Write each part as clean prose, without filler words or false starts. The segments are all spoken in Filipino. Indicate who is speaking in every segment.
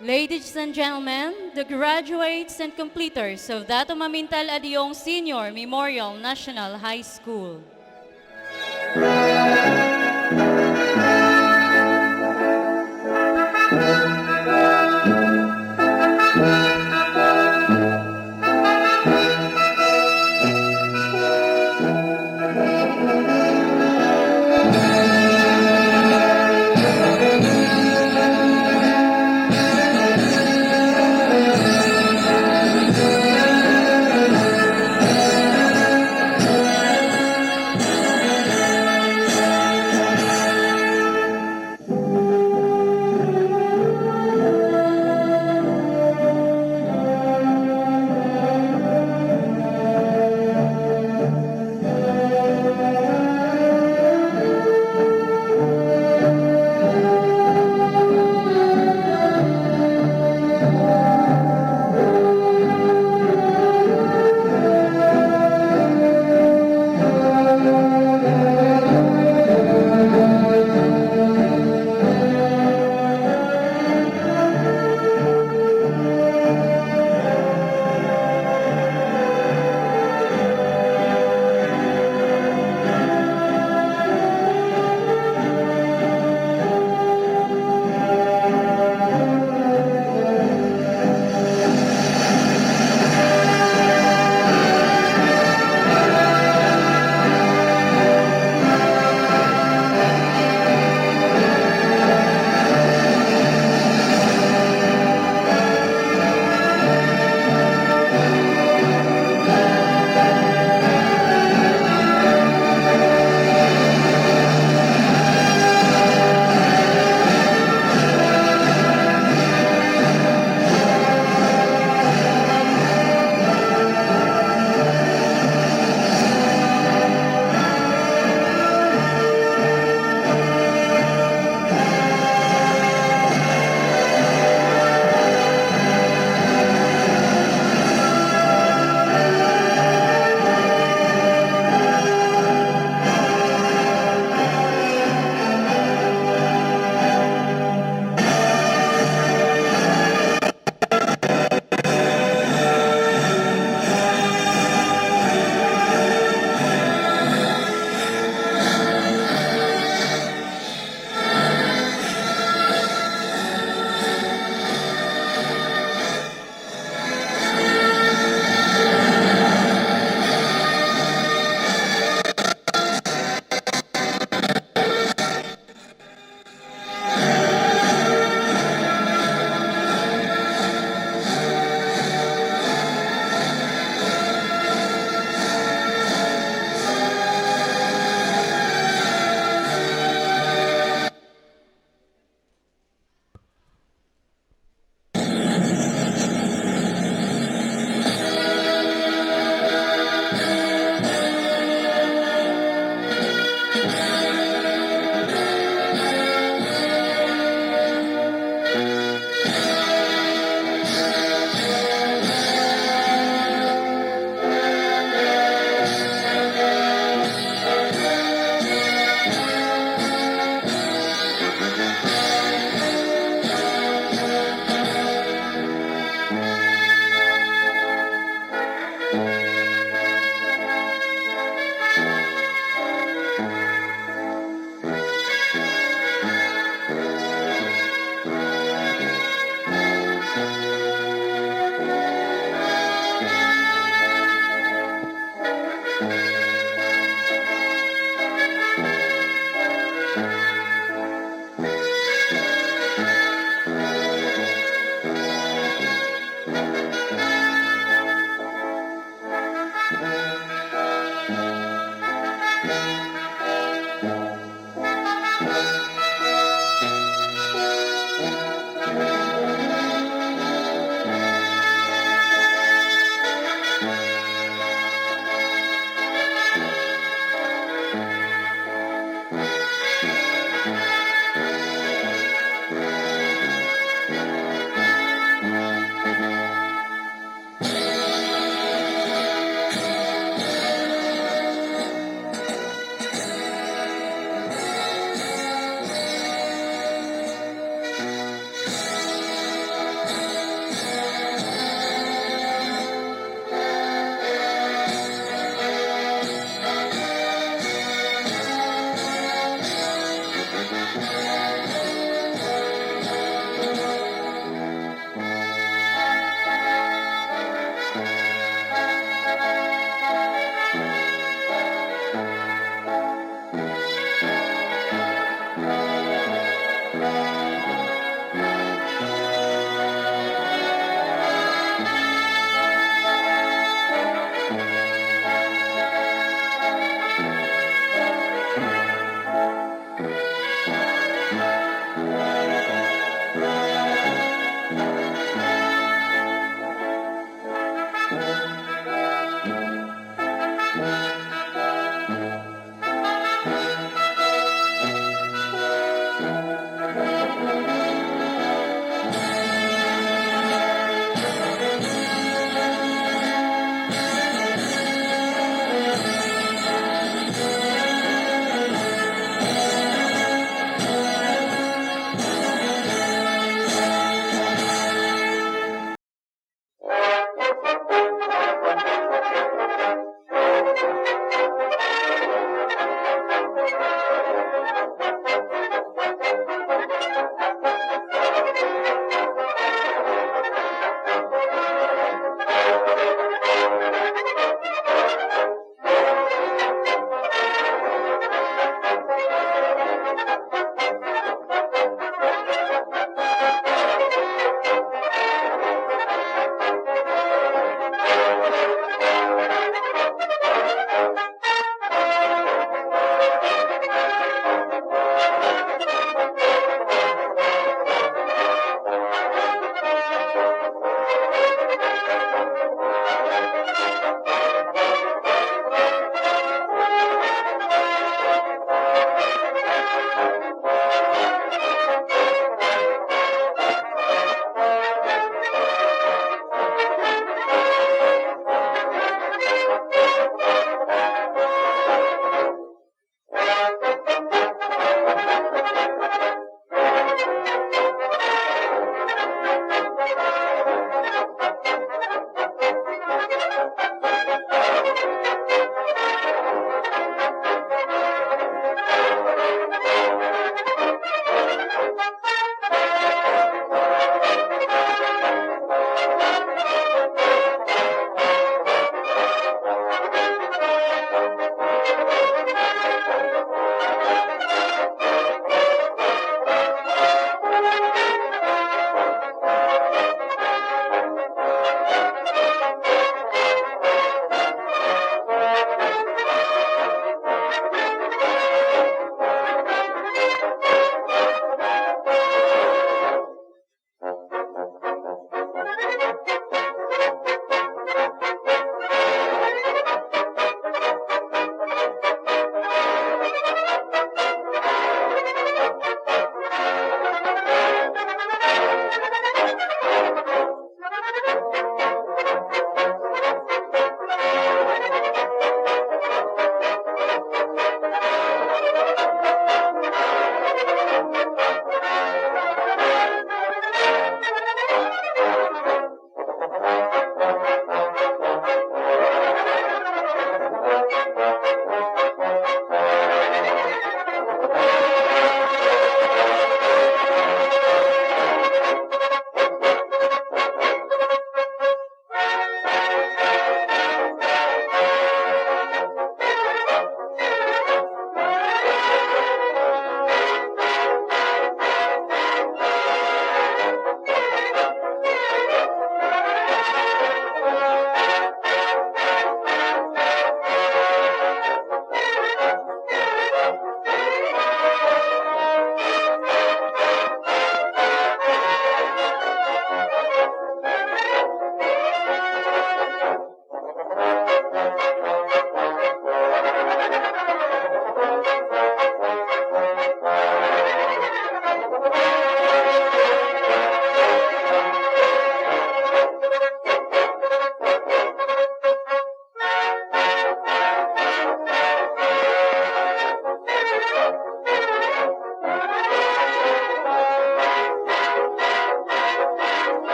Speaker 1: Ladies and gentlemen, the graduates and completers of Datu Mamintal Adiong Senior Memorial National High School.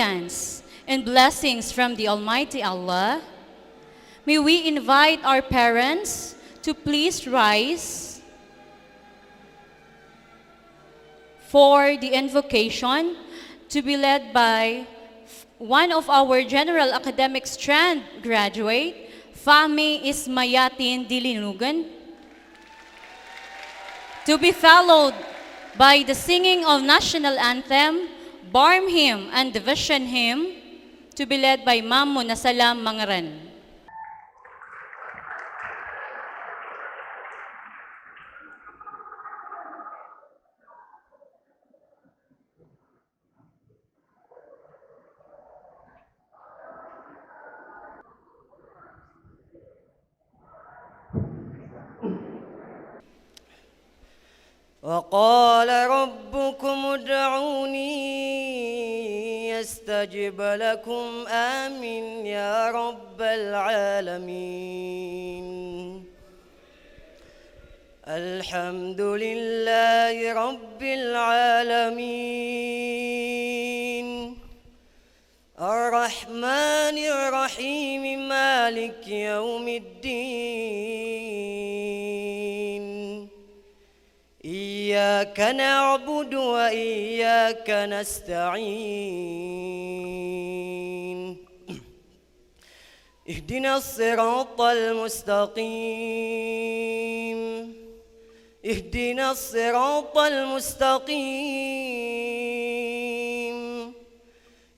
Speaker 1: and blessings from the Almighty Allah, may we invite our parents to please rise for the invocation to be led by one of our General Academic Strand graduate, Fahmie Delinogun, to be followed by the singing of National Anthem, Barm Hymn, and Division Hymn, to be led by Ma'am Munasalam Mangaran.
Speaker 2: وقال ربكم ادعوني يستجب لكم آمين يا رب العالمين. الحمد لله رب العالمين الرحمن الرحيم مالك يوم الدين. إياك نعبد وإياك نستعين. اهدنا الصراط المستقيم. اهدنا الصراط المستقيم.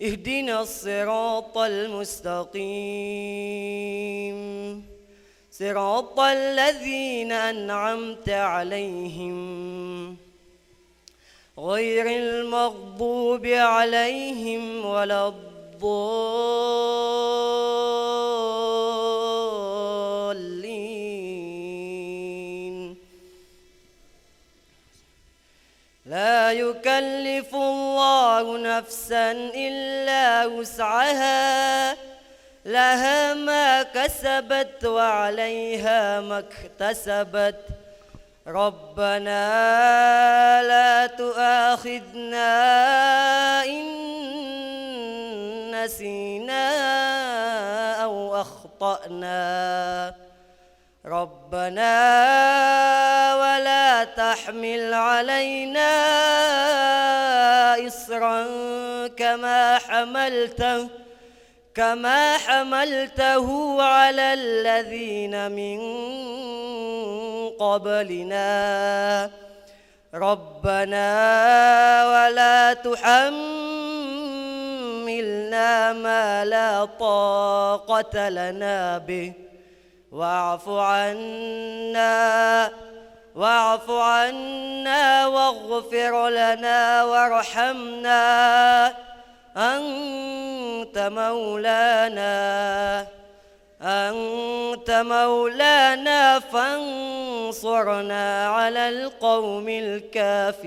Speaker 2: اهدنا الصراط المستقيم. صراط الذين أنعمت عليهم غير المغضوب عليهم ولا الضالين. لا يكلف الله نفسا إلا وسعها لها ما كسبت وعليها ما اكتسبت. ربنا لا تؤاخذنا إن نسينا أو أخطأنا. ربنا ولا تحمل علينا إصرا كما حملته على الذين من قبلنا. ربنا ولا تحملنا ما لا طاقة لنا به واعف عنا واغفر لنا وارحمنا أنت مولانا فانصرنا على القوم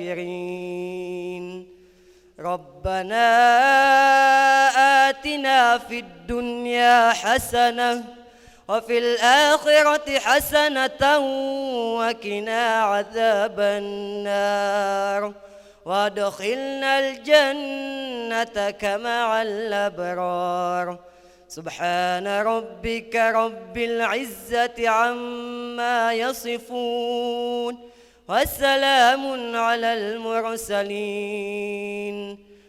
Speaker 2: الكافرين. ربنا آتنا في الدنيا حسنة وفي الآخرة حسنة وقنا عذاب النار وادخلنا الجنة مع الأبرار. سبحان ربك رب العزة عما يصفون وسلام على المرسلين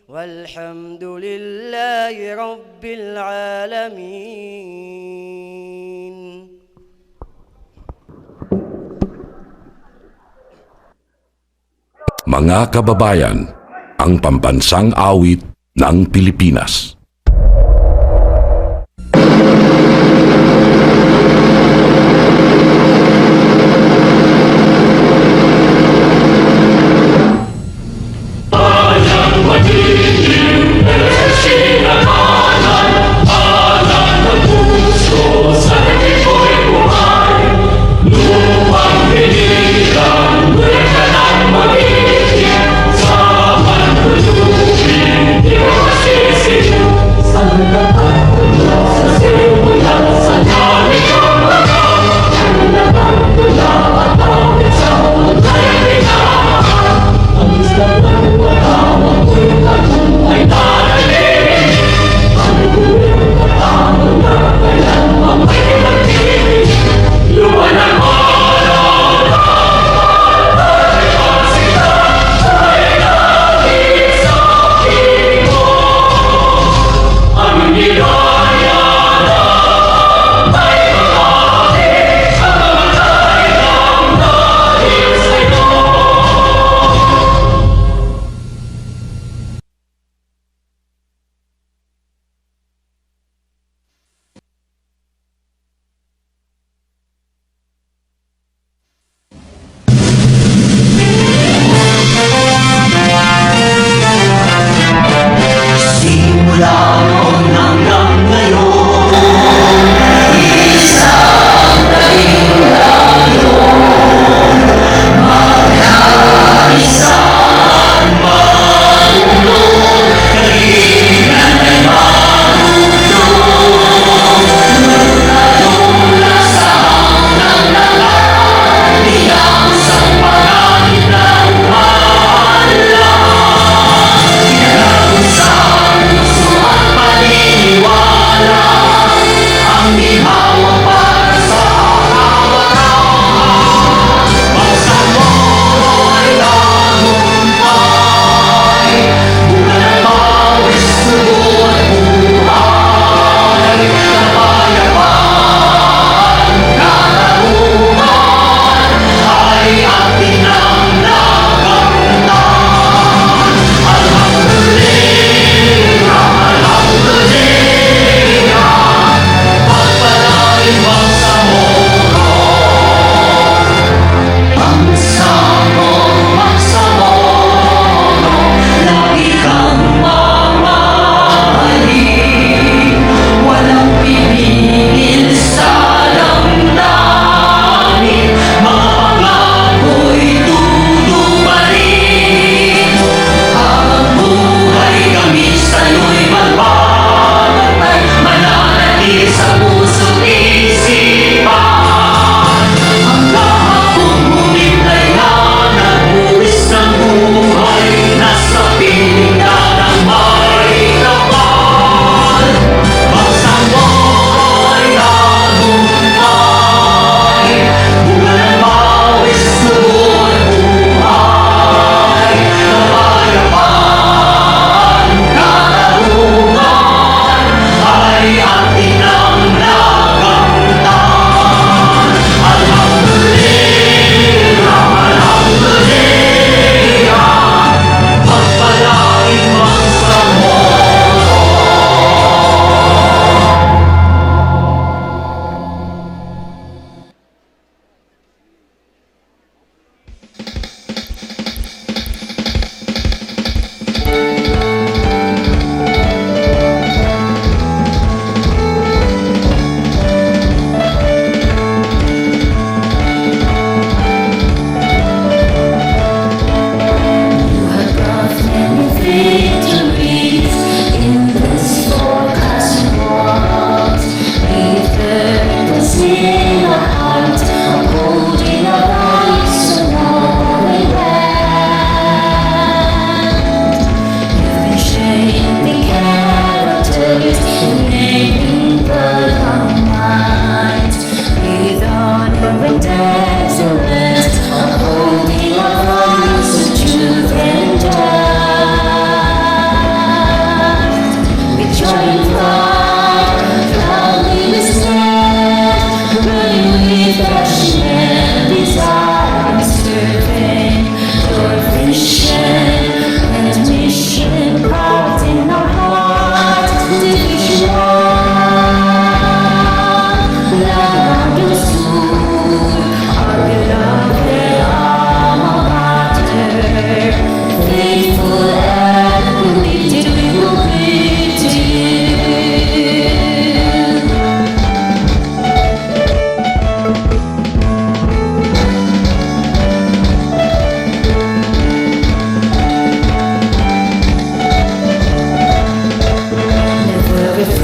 Speaker 2: والحمد لله رب العالمين.
Speaker 3: Mga kababayan, ang pambansang awit ng Pilipinas.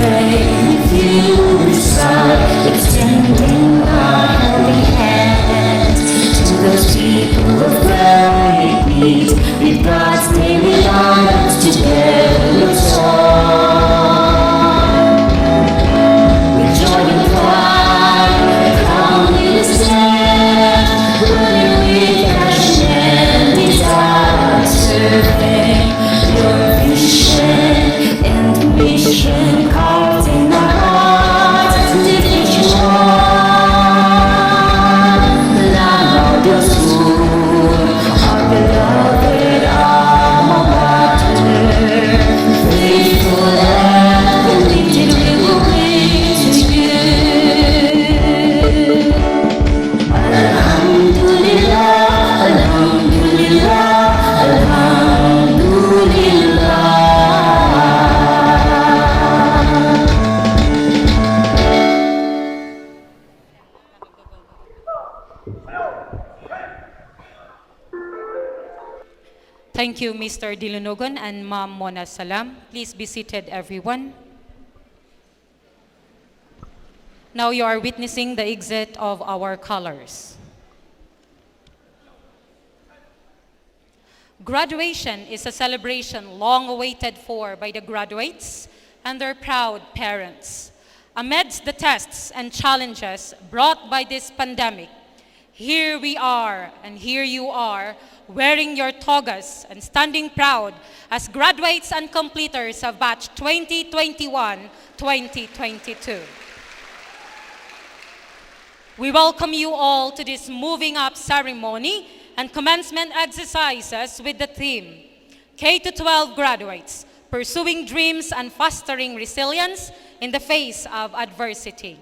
Speaker 4: pray with you beside, extending our helping hand to those people of very need, with God's daily lives together song. With joy and pride, come we stand, burning with passion and desire, serving your vision and mission carved in our hearts, Dipunudun, Lanao Del Sur, our beloved alma mater, faithful and committed we will cling to you. Alhamdulillah, Alhamdulillah, Alhamdulillah.
Speaker 5: Thank you, Mr. Delinogun and Ma'am Mona Salam. Please be seated, everyone. Now you are witnessing the exit of our colors. Graduation is a celebration long awaited for by the graduates and their proud parents. Amidst the tests and challenges brought by this pandemic, here we are and here you are, wearing your togas and standing proud as graduates and completers of batch 2021-2022. We welcome you all to this moving up ceremony and commencement exercises with the theme, K-12 graduates, pursuing dreams and fostering resilience in the face of adversity.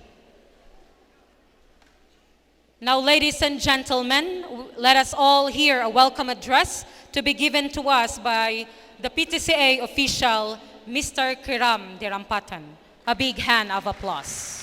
Speaker 5: Now, ladies and gentlemen, let us all hear a welcome address to be given to us by the PTCA official, Mr. Kiram Dirampatun. A big hand of applause.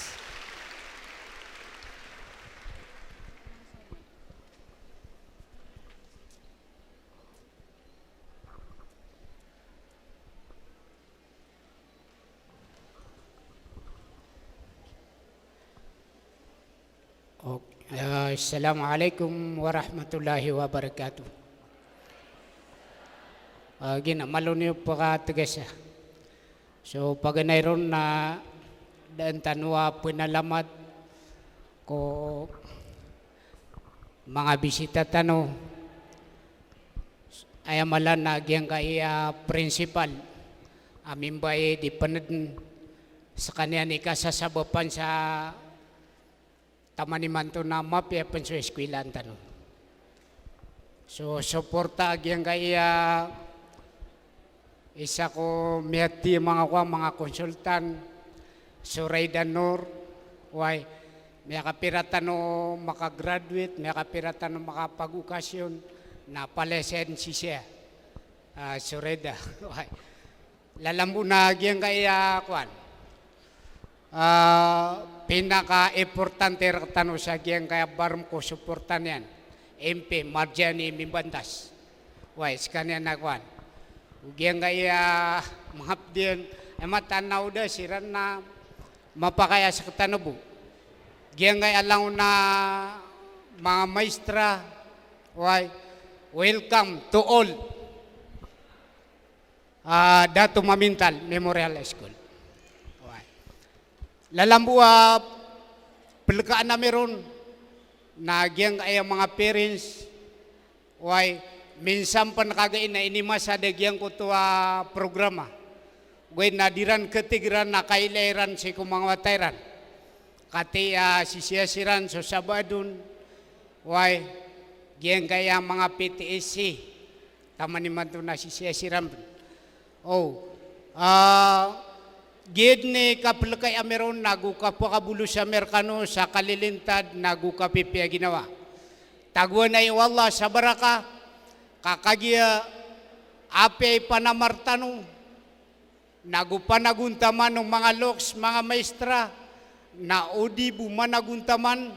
Speaker 6: Assalamualaikum warahmatullahi wabarakatuh. Ginamalo niyo po ka tagas. So paganay ron na daan tanwa pinalamat ko mga bisita tano ayamalan na agyan kaya principal Amimbae Dipunudun sa kanya ni kasasabapan sa tamaniman to na mapya sa eskwilan tanong. So, suporta agyan kaya isa ko miyati mga konsultan, Soraida Noor, may kapiratan no makagraduate, may kapiratan no makapag-ukasyon, na palesen si siya, Soraida. Lalambo na agyan kaya pinaka-importante ratano sa giyang kaya barum ko suportan yan. MP, Marjanie, Mimbantas. Sekanya nakwan. Giyang kaya mahapdian, matanaw da siran na mapakaya sa katanabu. Giyang kaya lang na mga maestra, welcome to all. Datu Mamintal Memorial School. Lalambua pelekaan na meron na giyang ay mga parents minsan pa nakagain na inimasa da giyang ko to programa na diran ketigran na kailairan si kumang watairan kati sisiyasiran so sabadun giyang kaya mga PTSC tamaniman to na sisiyasiran gid ni kapilkay ameron nagu kapakabulo sa merkano sa kalilintad nagu kapipya ginawa. Tagwan ay wallah sa baraka kakagya ape panamartano nagu panaguntaman ng mga loks mga maestra na odi bumanaguntaman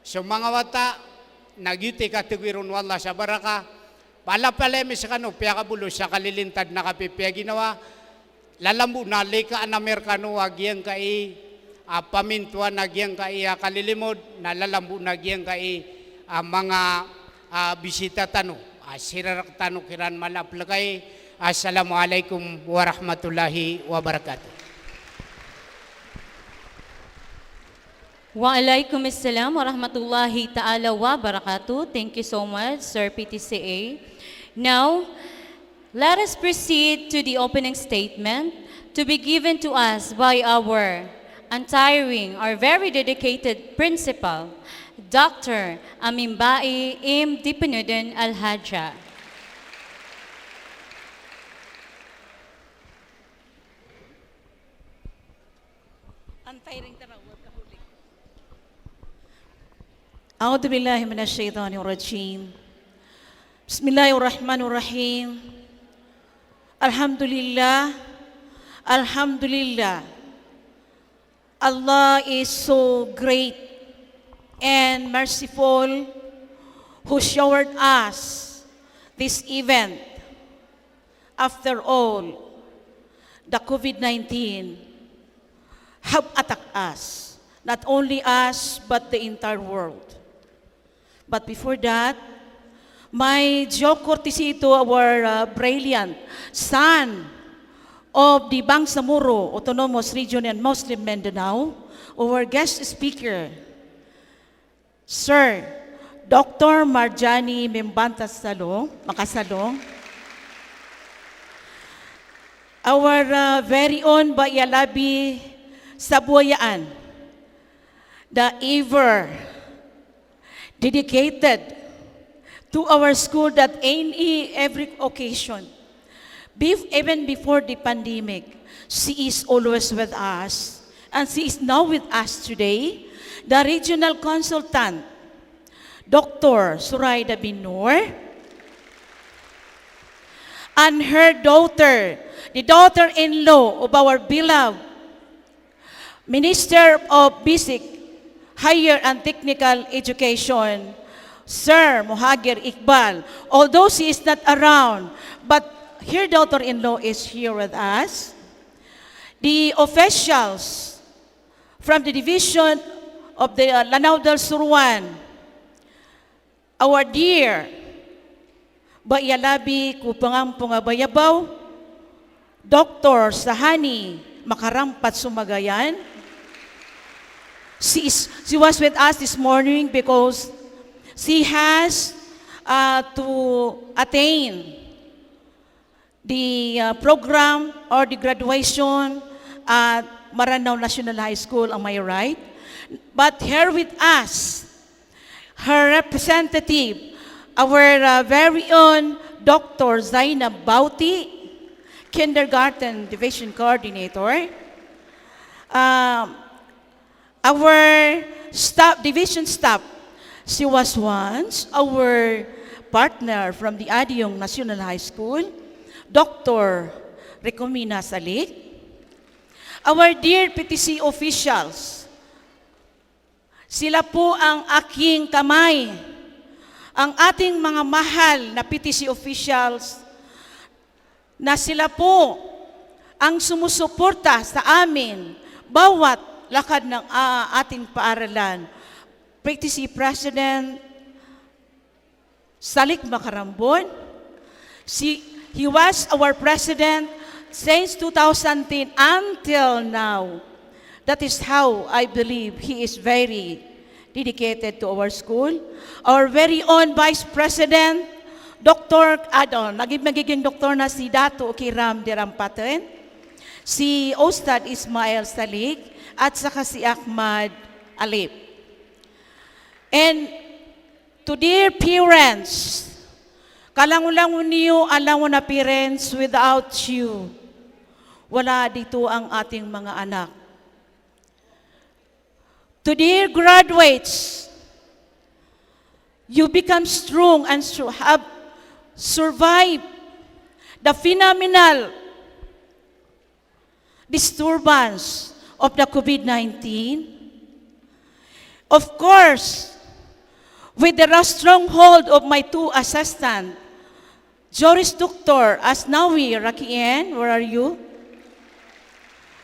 Speaker 6: sa mga wata nagyuti katigwiron wallah sa baraka palapalemi sa kano piyakabulo sa kalilintad na kapipya ginawa. lalambu na lika an Amerikano agyang kai pamintuan agyang kai kalilimod na lalambu na agyang kai mga bisita tano sirarak tano kiran malaplagay. Assalamualaikum warahmatullahi wabarakatuh.
Speaker 1: Waalaikumsalam warahmatullahi ta'ala wabarakatuh. Thank you so much, Sir PTCA. Now, let us proceed to the opening statement to be given to us by our untiring, our very dedicated principal, Dr. Amimbae Dipunudun Al-Hadja.
Speaker 7: أعوذ بالله من الشيطان الرجيم بسم الله الرحمن الرحيم الحمد لله الحمد لله. Allah is so great and merciful who showered us this event. After all, the COVID-19 have attacked us, not only us but the entire world. But before that, my due courtesy to our brilliant son of the Bangsamoro Autonomous Region and Muslim Mindanao, our guest speaker, Sir Dr. Marjanie Mimbantas Macasalong, our very own Bayalabi Sabuayaan, the ever dedicated to our school that any every occasion, even before the pandemic, she is always with us, and she is now with us today, the regional consultant, Dr. Soraida Noor, and her daughter, the daughter-in-law of our beloved Minister of Basic, Higher and Technical Education, Sir Mohagir Iqbal. Although she is not around, but her daughter-in-law is here with us. The officials from the division of the Lanao Del Sur, our dear Bayalabi Kupangang Pungabayabaw, Dr. Sahanee Macarampat-Sumagayan. She was with us this morning because she has to attain the program or the graduation at Maranao National High School, am I right? But here with us, her representative, our very own Dr. Zainab Baute, Kindergarten Division Coordinator, our staff, division staff. She was once our partner from the Adiong National High School, Dr. Recomina Salik. Our dear PTC officials, sila po ang aking kamay, ang ating mga mahal na PTC officials, na sila po ang sumusuporta sa amin bawat lakad ng ating paaralan. PTC President Salik Macarambon, he was our president since 2010 until now. That is how I believe he is very dedicated to our school. Our very own Vice President, Dr. Nagiging doktor na si Datu Kiram Dirampatun, si Ustad Ismail Salik, at saka si Ahmad Alip. And to dear parents, kalangulangon niyo, alam mo na parents, without you, wala dito ang ating mga anak. To dear graduates, you become strong and have survived the phenomenal disturbance of the COVID-19. Of course, with the stronghold of my two assistants, Juris Doctor Asnawi, Rakiin, where are you?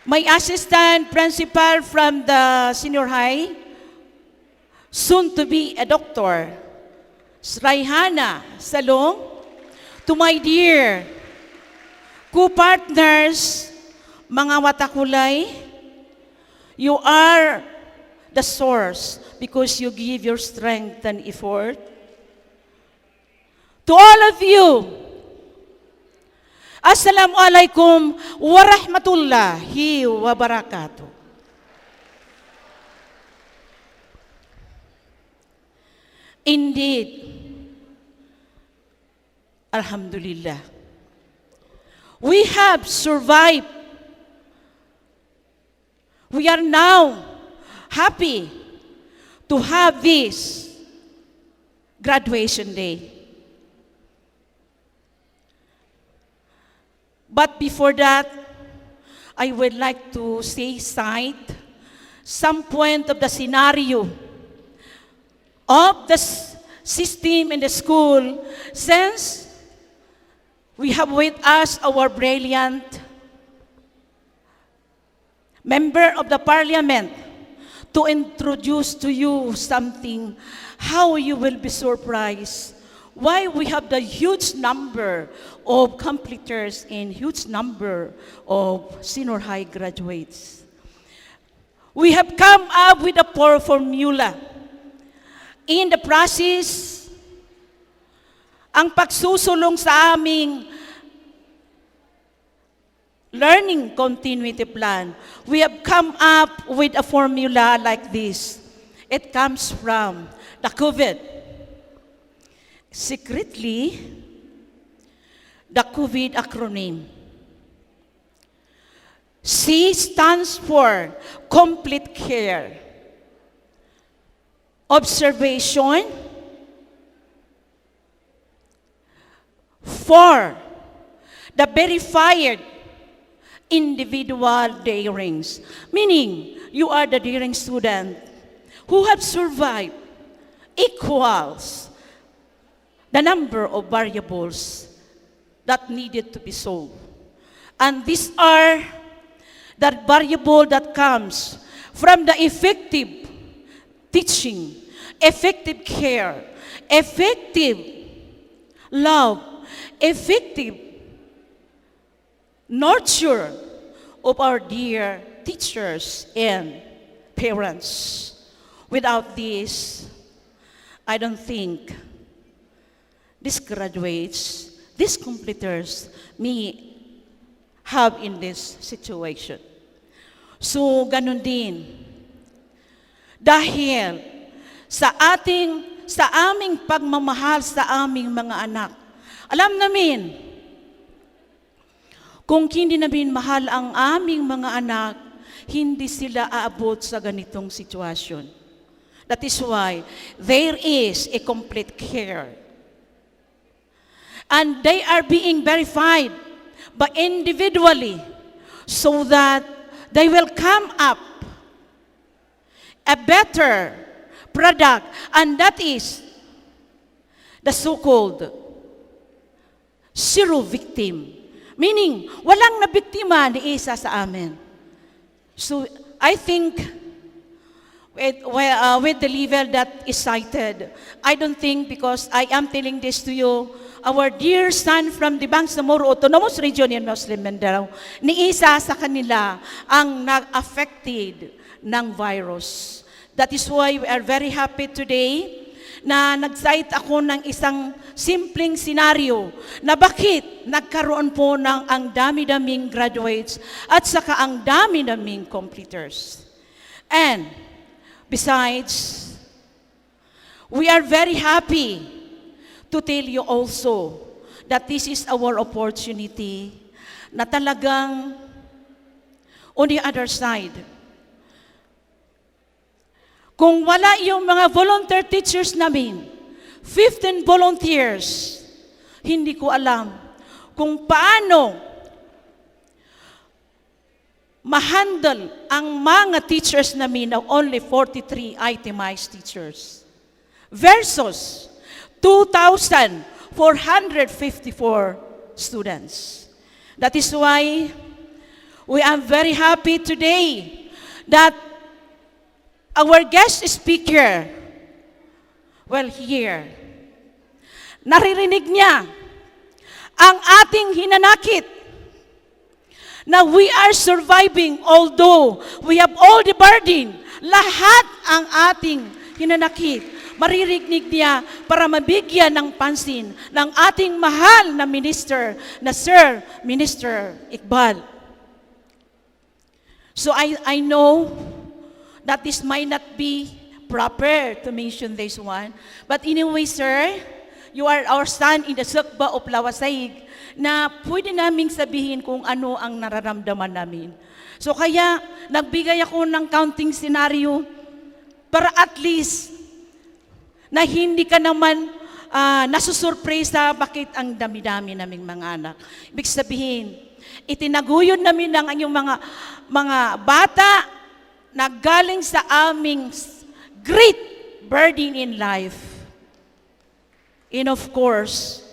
Speaker 7: my assistant principal from the senior high, soon to be a doctor, Raihan Salong, to my dear co-partners, mga watakulay, you are the source because you give your strength and effort. To all of you, Assalamualaikum warahmatullahi wabarakatuh. Indeed, Alhamdulillah, we have survived. We are now happy to have this graduation day. But before that, I would like to cite some point of the scenario of the system in the school, since we have with us our brilliant member of the parliament to introduce to you something, how you will be surprised why we have the huge number of completers and huge number of senior high graduates. We have come up with a formula. In the process, ang pagsusulong sa aming learning continuity plan, we have come up with a formula like this. It comes from the COVID. Secretly, the COVID acronym. C stands for complete care, observation, for the verified individual darings, meaning you are the daring student who have survived, equals the number of variables that needed to be solved. And these are the variable that comes from the effective teaching, effective care, effective love, effective nurture of our dear teachers and parents. Without this, I don't think these graduates, these completers may have in this situation. So, ganun din. Dahil sa aming pagmamahal sa aming mga anak, alam namin, kung hindi namin mahal ang aming mga anak, hindi sila aabot sa ganitong sitwasyon. That is why there is a complete care. And they are being verified by individually so that they will come up a better product, and that is the so-called zero victim. Meaning, walang nabiktima ni isa sa amin. So, I think with the level that is cited, I don't think, because I am telling this to you, our dear son from the Bangsamoro Autonomous Region in Muslim Mindanao, ni isa sa kanila ang nag-affected ng virus. That is why we are very happy today na nag-cite ako ng isang simpleng senaryo na bakit nagkaroon po ng ang dami-daming graduates at saka ang dami-daming completers. And besides, we are very happy to tell you also that this is our opportunity na talagang on the other side, kung wala yung mga volunteer teachers namin, 15 volunteers, hindi ko alam kung paano ma-handle ang mga teachers namin na only 43 itemized teachers versus 2,454 students. That is why We are very happy today that our guest speaker, well, here, naririnig niya ang ating hinanakit na we are surviving although we have all the burden. Lahat ang ating hinanakit, maririnig niya para mabigyan ng pansin ng ating mahal na minister na Sir Minister Iqbal. So I know that this might not be proper to mention this one, but anyway, sir, you are our son in the Sukba of Lawasayig na pwede naming sabihin kung ano ang nararamdaman namin. So kaya nagbigay ako ng counting scenario para at least na hindi ka naman nasusurpresa bakit ang dami-dami naming mga anak. Ibig sabihin, itinaguyod namin ang inyong mga bata na galing sa aming great burden in life. And of course,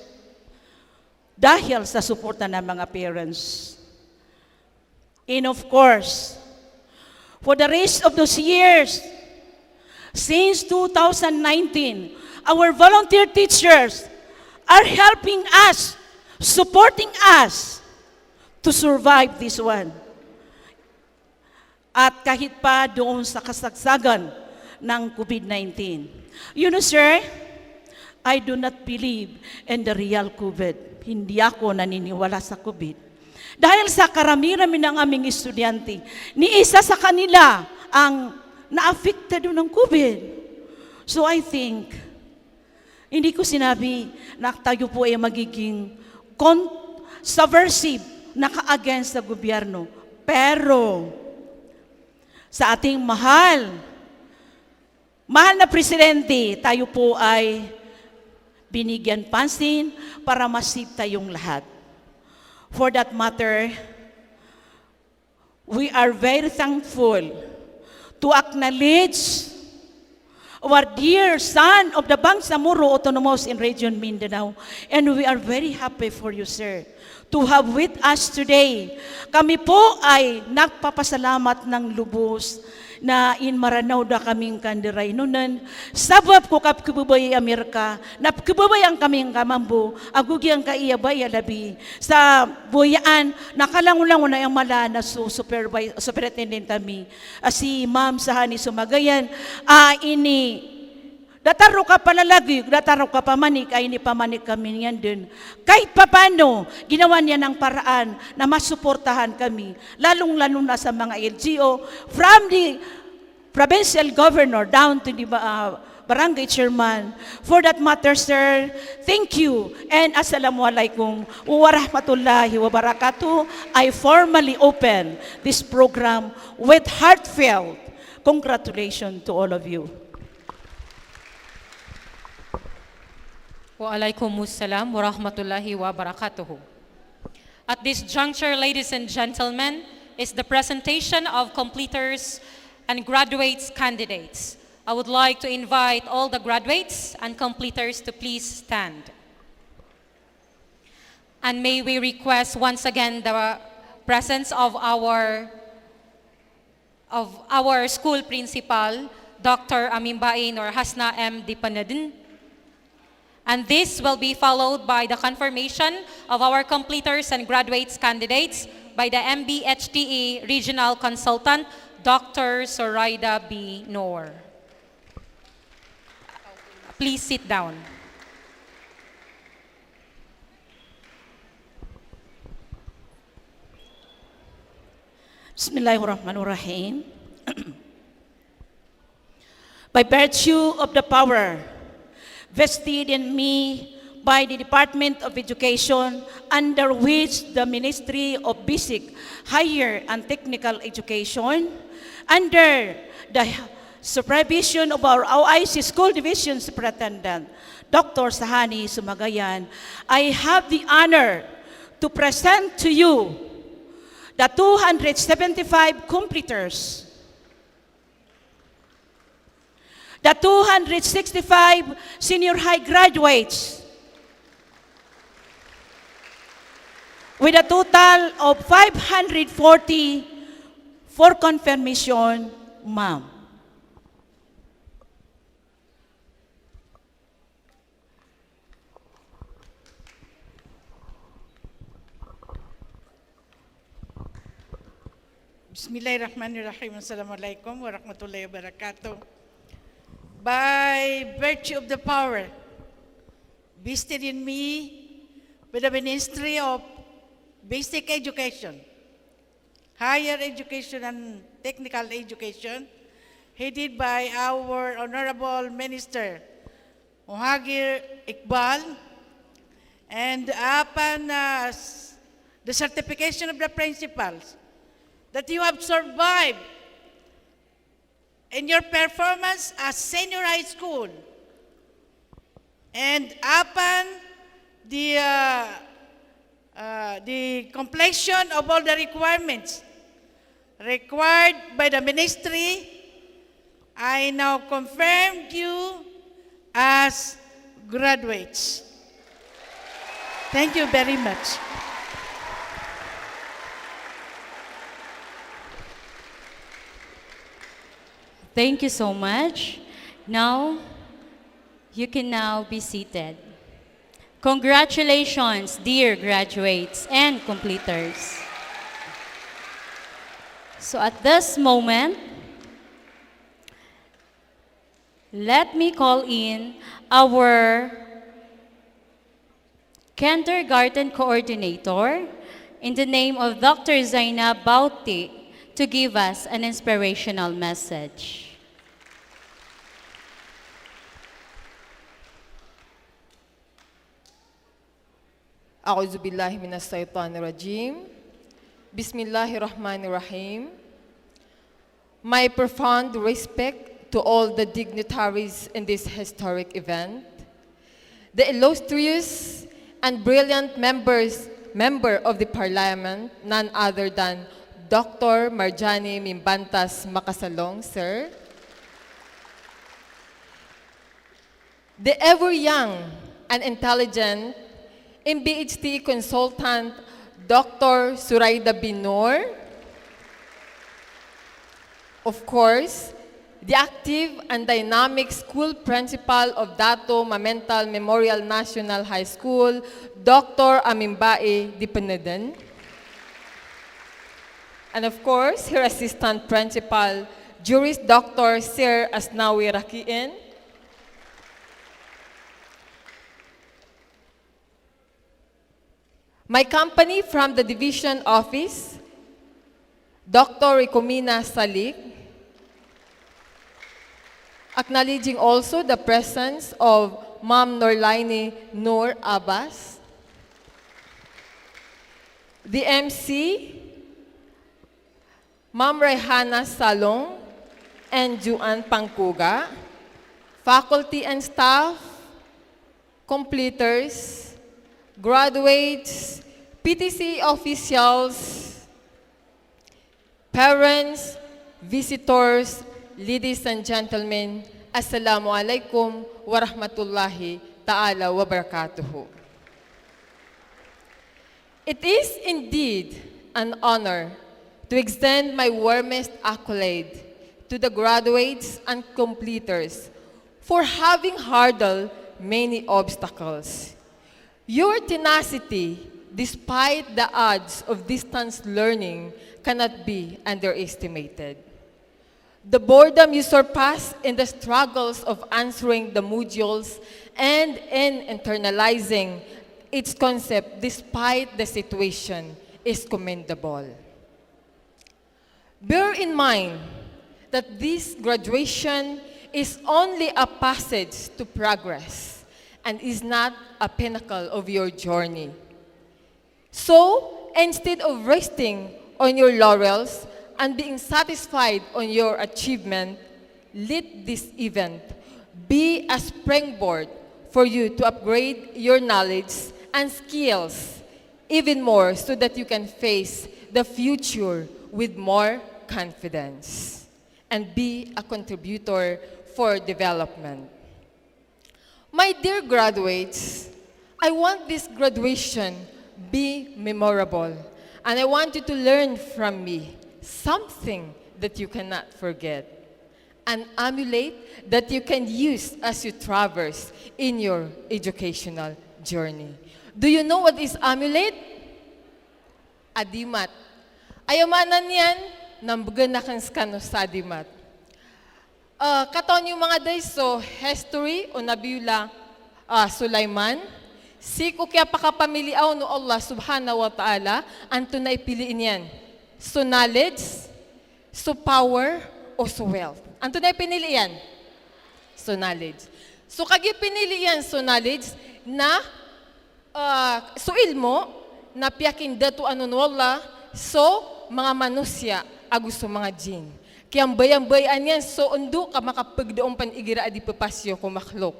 Speaker 7: dahil sa suporta ng mga parents. And of course, for the rest of those years, since 2019, our volunteer teachers are helping us, supporting us to survive this one. At kahit pa doon sa kasagsagan ng COVID-19. You know, sir, I do not believe in the real COVID. Hindi ako naniniwala sa COVID. Dahil sa karami-rami ng aming estudyante, ni isa sa kanila ang na-affected ng COVID. So I think, hindi ko sinabi na tayo po ay magiging subversive na ka-against sa gobyerno. Pero, sa ating mahal na presidente, tayo po ay binigyan pansin para masip tayong lahat. For that matter, we are very thankful to acknowledge our dear son of the Bangsamoro Autonomous in Region Mindanao. And we are very happy for you, sir, to have with us today. Kami po ay nagpapasalamat ng lubos na in Maranao da kaming kandiray nunan. Sabab ko kap kububay Amerika, napkububay ang kaming kamambo, agugi ang kaiyabay alabi. Sa buyaan, nakalangulang na yung mala na superintendent kami. Si Ma'am Sahanee Sumagayan, ini dataro ka palalagi, dataro ka pamanik, ay ini pamanik kami yan din. Kahit papano, ginawa niya ng paraan na masuportahan kami, lalong-lalo na sa mga LGO, from the provincial governor down to the barangay chairman. For that matter, sir, thank you and assalamualaikum wa rahmatullahi wa barakatuh. I formally open this program with heartfelt congratulations to all of you.
Speaker 5: Waalaikumsalam warahmatullahi wabarakatuh. At this juncture, ladies and gentlemen, is the presentation of completers and graduates candidates. I would like to invite all the graduates and completers to please stand. And may we request once again the presence of our school principal, Dr. Amimbae or Hasna M. Dipunudun. And this will be followed by the confirmation of our completers and graduates candidates by the MBHTE Regional Consultant, Dr. Soraida B. Noor. Please sit down.
Speaker 7: Bismillahirrahmanirrahim. By virtue of the power vested in me by the Department of Education, under which the Ministry of Basic, Higher and Technical Education, under the supervision of our OIC School Division Superintendent, Dr. Sahanee Sumagayan, I have the honor to present to you the 275 completers, the 265 senior high graduates, with a total of 540 for confirmation, ma'am.
Speaker 8: Bismillahirrahmanirrahim. Assalamualaikum warahmatullahi wabarakatuh. By virtue of the power vested in me with the Ministry of Basic Education, Higher Education and Technical Education, headed by our Honorable Minister Muhagir Iqbal, and upon the certification of the principals that you have survived in your performance as senior high school, and upon the completion of all the requirements required by the ministry, I now confirm you as graduates. Thank you very much.
Speaker 1: Thank you so much. Now, you can now be seated. Congratulations, dear graduates and completers. So at this moment, let me call in our kindergarten coordinator in the name of Dr. Zainab Baute to give us an inspirational message.
Speaker 9: A'udzu billahi minas syaitanir rajim. Bismillahirrahmanirrahim. My profound respect to all the dignitaries in this historic event, the illustrious and brilliant member of the Parliament, none other than Dr. Marjanie Mimbantas Macasalong, sir. The ever young and intelligent MBHT consultant, Dr. Soraida Noor. Of course, the active and dynamic school principal of Datu Mamintal Memorial National High School, Dr. Amimbae Dipunudun. And of course, her assistant principal, Juris Dr. Sir Asnawi Rakiin. My company from the division office, Dr. Rikomina Salik, acknowledging also the presence of Ma'am Noor Abbas, the MC, Ma'am Raihana Salong and Juan Pangkuga, faculty and staff, completers, graduates, PTC officials, parents, visitors, ladies and gentlemen, Assalamu alaikum wa rahmatullahi ta'ala wa barakatuhu. It is indeed an honor to extend my warmest accolade to the graduates and completers for having hurdled many obstacles. Your tenacity, despite the odds of distance learning, cannot be underestimated. The boredom you surpass in the struggles of answering the modules and in internalizing its concept despite the situation is commendable. Bear in mind that this graduation is only a passage to progress and is not a pinnacle of your journey. So, instead of resting on your laurels and being satisfied on your achievement, let this event be a springboard for you to upgrade your knowledge and skills even more so that you can face the future with more confidence and be a contributor for development. My dear graduates, I want this graduation be memorable. And I want you to learn from me something that you cannot forget. An amulet that you can use as you traverse in your educational journey. Do you know what is amulet? Adimat. Ayamanan yan, nambuganakan skano sa adimat. Katon yung mga days, so history o nabiula Sulaiman, siko kaya pakapamiliaw no Allah subhanahu wa ta'ala, anto na ipiliin yan. So knowledge, so power, o so wealth. Anto na ipinili yan? So knowledge. So kagi pinili yan, so knowledge, na so ilmo, na piyakin datu ano no Allah, so mga manusya, agusto mga jin. Kaya ang bayang-bayan yan, so undo ka makapagdoong panigira adi papasyo kumaklok.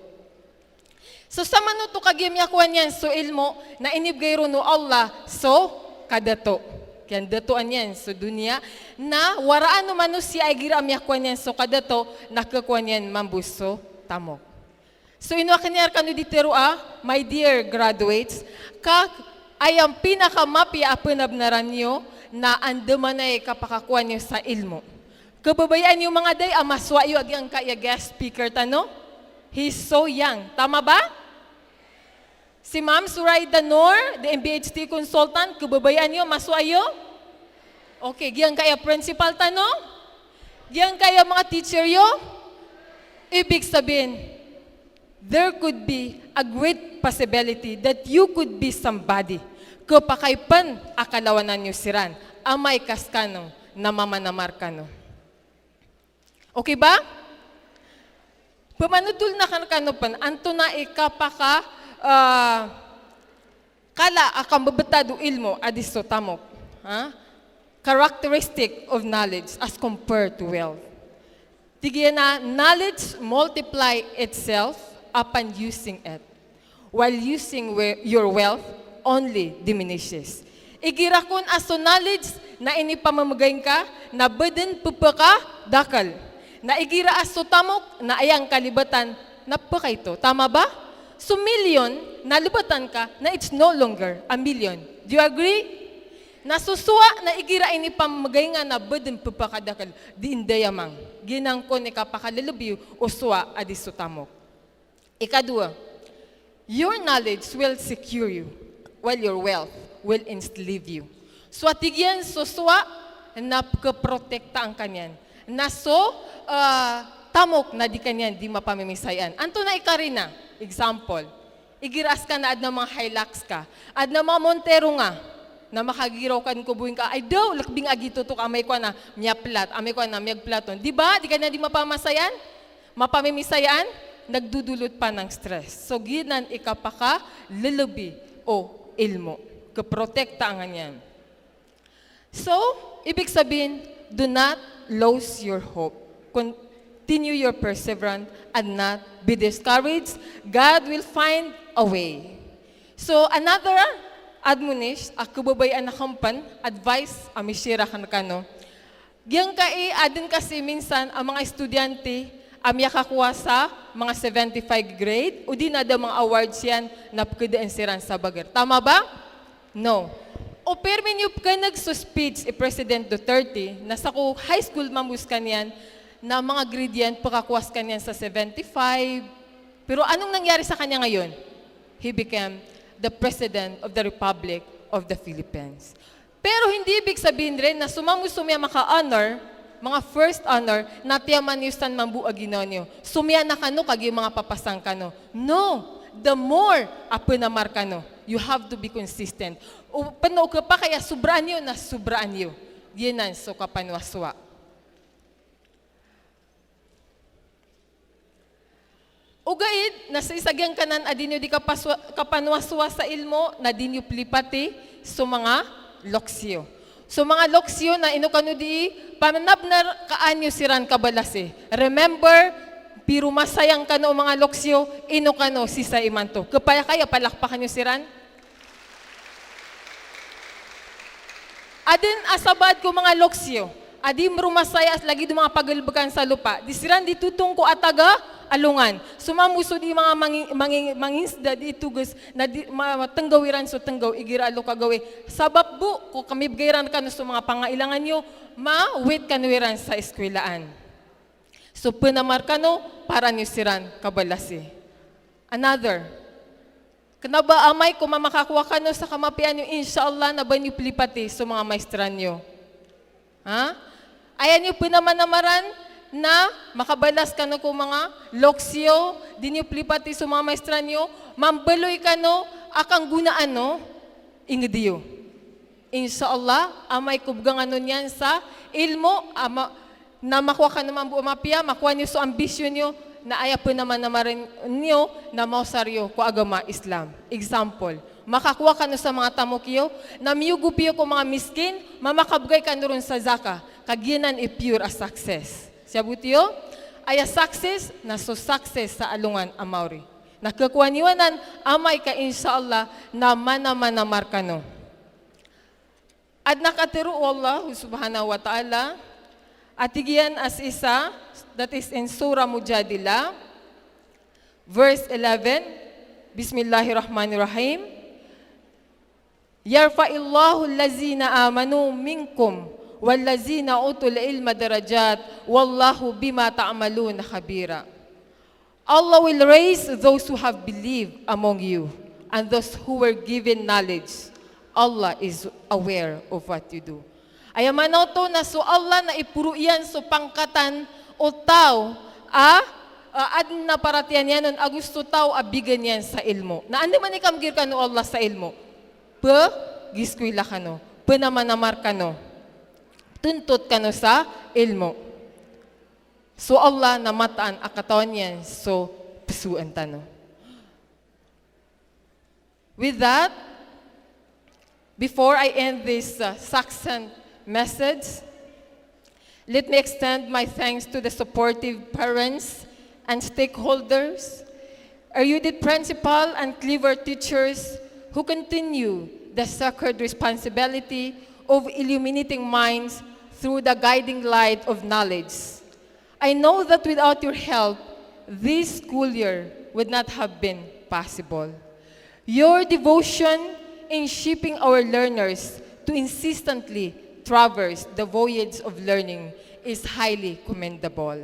Speaker 9: So sa manuto kagimyakuan yan, so ilmo, na inibgayro no Allah, so kadato. Kaya datuan yan, so dunia, na waraan no manusya ay giramyakuan yan, so kadato, nakakuan yan mambuso tamok. So inuakanyar kanu ditero my dear graduates, ay ang pinakamapya apunabnaran nyo na andamanay kapakakuan nyo sa ilmo. Kababayaan yung mga day, amaswa yung agyang kaya guest speaker tano. He's so young. Tama ba? Si Ma'am Soraida Noor, the MBHT consultant, kababayaan nyo, maswa yo? Okay, giyang kaya principal tano? Giyang kaya mga teacher yo? Ibig sabihin, there could be a great possibility that you could be somebody. Kapakaipan akalawanan nyo siran, amay kaskano, namamanamar kano. Okay ba? Pamanutul na kano pan, anto na ikapaka, kala akang babatado ilmo, adiso tamok. Characteristic of knowledge as compared to wealth. Tigyan na, knowledge multiply itself upon using it, while using your wealth only diminishes. Igirakon aso knowledge na inipamamagayin ka, na baden pupaka dakal. Na igira aso tamok, na ayang kalibatan, na pakaito. Tama ba? So million, nalibatan ka, na it's no longer a million. Do you agree? Nasusua na igira inipamamagayin nga na baden pupaka dakal. Di indayamang. Ginang ko ni kapakalilubiyo, uswa adiso tamok. Ikadua, your knowledge will secure you, while your wealth will enslave you. So atigyan suswa, napkaprotekta ang kanyan. Na so, tamok na di kanyan, di mapamimisayan. Anto na ikarina, example, igiras ka na ad na mga Hilux ka, ad na mga Montero nga, na makagiraw ka kubuhin ka, ay daw, lakbing agitutok, amay ko na, miyaplat, amay ko na, miyagplaton. Di ba? Di kanyan di mapamasayan? Mapamimisayan? Nagdudulot pa ng stress. So, ginan ikapaka, lulubi o ilmo. Kaprotekta ang ganyan. So, ibig sabihin, do not lose your hope. Continue your perseverance and not be discouraged. God will find a way. So, another admonish, akababayan na kampan, advice, amisira ka na kano. Giyang adin kasi minsan, ang mga estudyante, amya kakuha sa mga 75 grade, o di na daw mga awards yan na pagkadaan siran sa bagar. Tama ba? No. O permin yung ka nagsuspeech President Duterte, nasa ko high school mamus kanyan, na mga grade yan, pakakuwas kanyan sa 75. Pero anong nangyari sa kanya ngayon? He became the President of the Republic of the Philippines. Pero hindi ibig sabihin rin na sumamusumya maka-honor, mga first honor, na tiyaman yustan mambu aginonyo. Sumya na kano, kagi mga papasang kano. No! The more apunamar kano, you have to be consistent. O pano ka pa kaya subraan nyo na subraan nyo. Yanan, so kapanwaswa. Ugaid, nasa isagyang kanan, adinyo di kapanwaswa sa ilmo, na dinyo plipati, so mga loksyo. So mga loksyo na inukano di, pananab na kaanyo siran kabalase. Remember, pero masayang kano mga loksyo, inukano si sa imanto. Kapaya kaya palakpakan nyo siran? Adin asabad ko mga loksyo, adi merumasaya lagi di mga pagalbakan sa lupa. Disiran ditutong ko ataga alungan. Sumamuso di mga mangingisda di itugas na di, matenggawiran so tenggaw igira alo kagawi. Sabab bu, ko kami bigayran ka sa mga pangailangan nyo, ma-wait kanwiran sa eskwelaan. So penamar kano para nyo siran kabalasi. Another, kanaba amay kung mamakakuha ka no sa kamapian nyo, inshallah na ba nyo pilipati sa mga maestran nyo? Ha? Ayan nyo pinamanamaran na makabalas ka no kung mga loksyo, di nyo pilipati sa mga maestran nyo, mambaloy ka no, akang gunaan no, ingediyo. Inshallah, amay kubgang ano niyan sa ilmo, na makuha ka naman bumapia, makuha nyo sa ambisyon nyo, na aya po naman marin nyo na mausaryo ko agama Islam. Example, makakuha ka no sa mga tamokyo, na miyugupiyo ko mga miskin, mamakabgay ka no ron sa zaka, kaginan pure as success. Siyabutiyo, aya success, na so success sa alungan amawri. Nakakuha niwanan, amay ka inshallah, na manamanamar ka no. At nakatiru Allah subhanahu wa ta'ala, atigian as isa, that is in Surah Mujadila, verse 11, Bismillahirrahmanirrahim, Yarfa'illahu allazina amanu minkum, wallazina utul ilma darajat, wallahu bima ta'amaluna khabira. Allah will raise those who have believed among you, and those who were given knowledge. Allah is aware of what you do. Ayamanaw to na so Allah na ipuruyan so pangkatan o tao ad na paratian yan nun agusto tao abigan yan sa ilmo. Na andi man ikamgir ka no Allah sa ilmo. Giskwila ka no. Namanamar ka no. Tuntot ka no sa ilmo. So Allah na mataan akatawan yan so pisuan ta no. With that, before I end this succinct message, let me extend my thanks to the supportive parents and stakeholders, erudite principal and clever teachers who continue the sacred responsibility of illuminating minds through the guiding light of knowledge. I know that without your help, this school year would not have been possible. Your devotion in shaping our learners to insistently traverse the voyage of learning is highly commendable.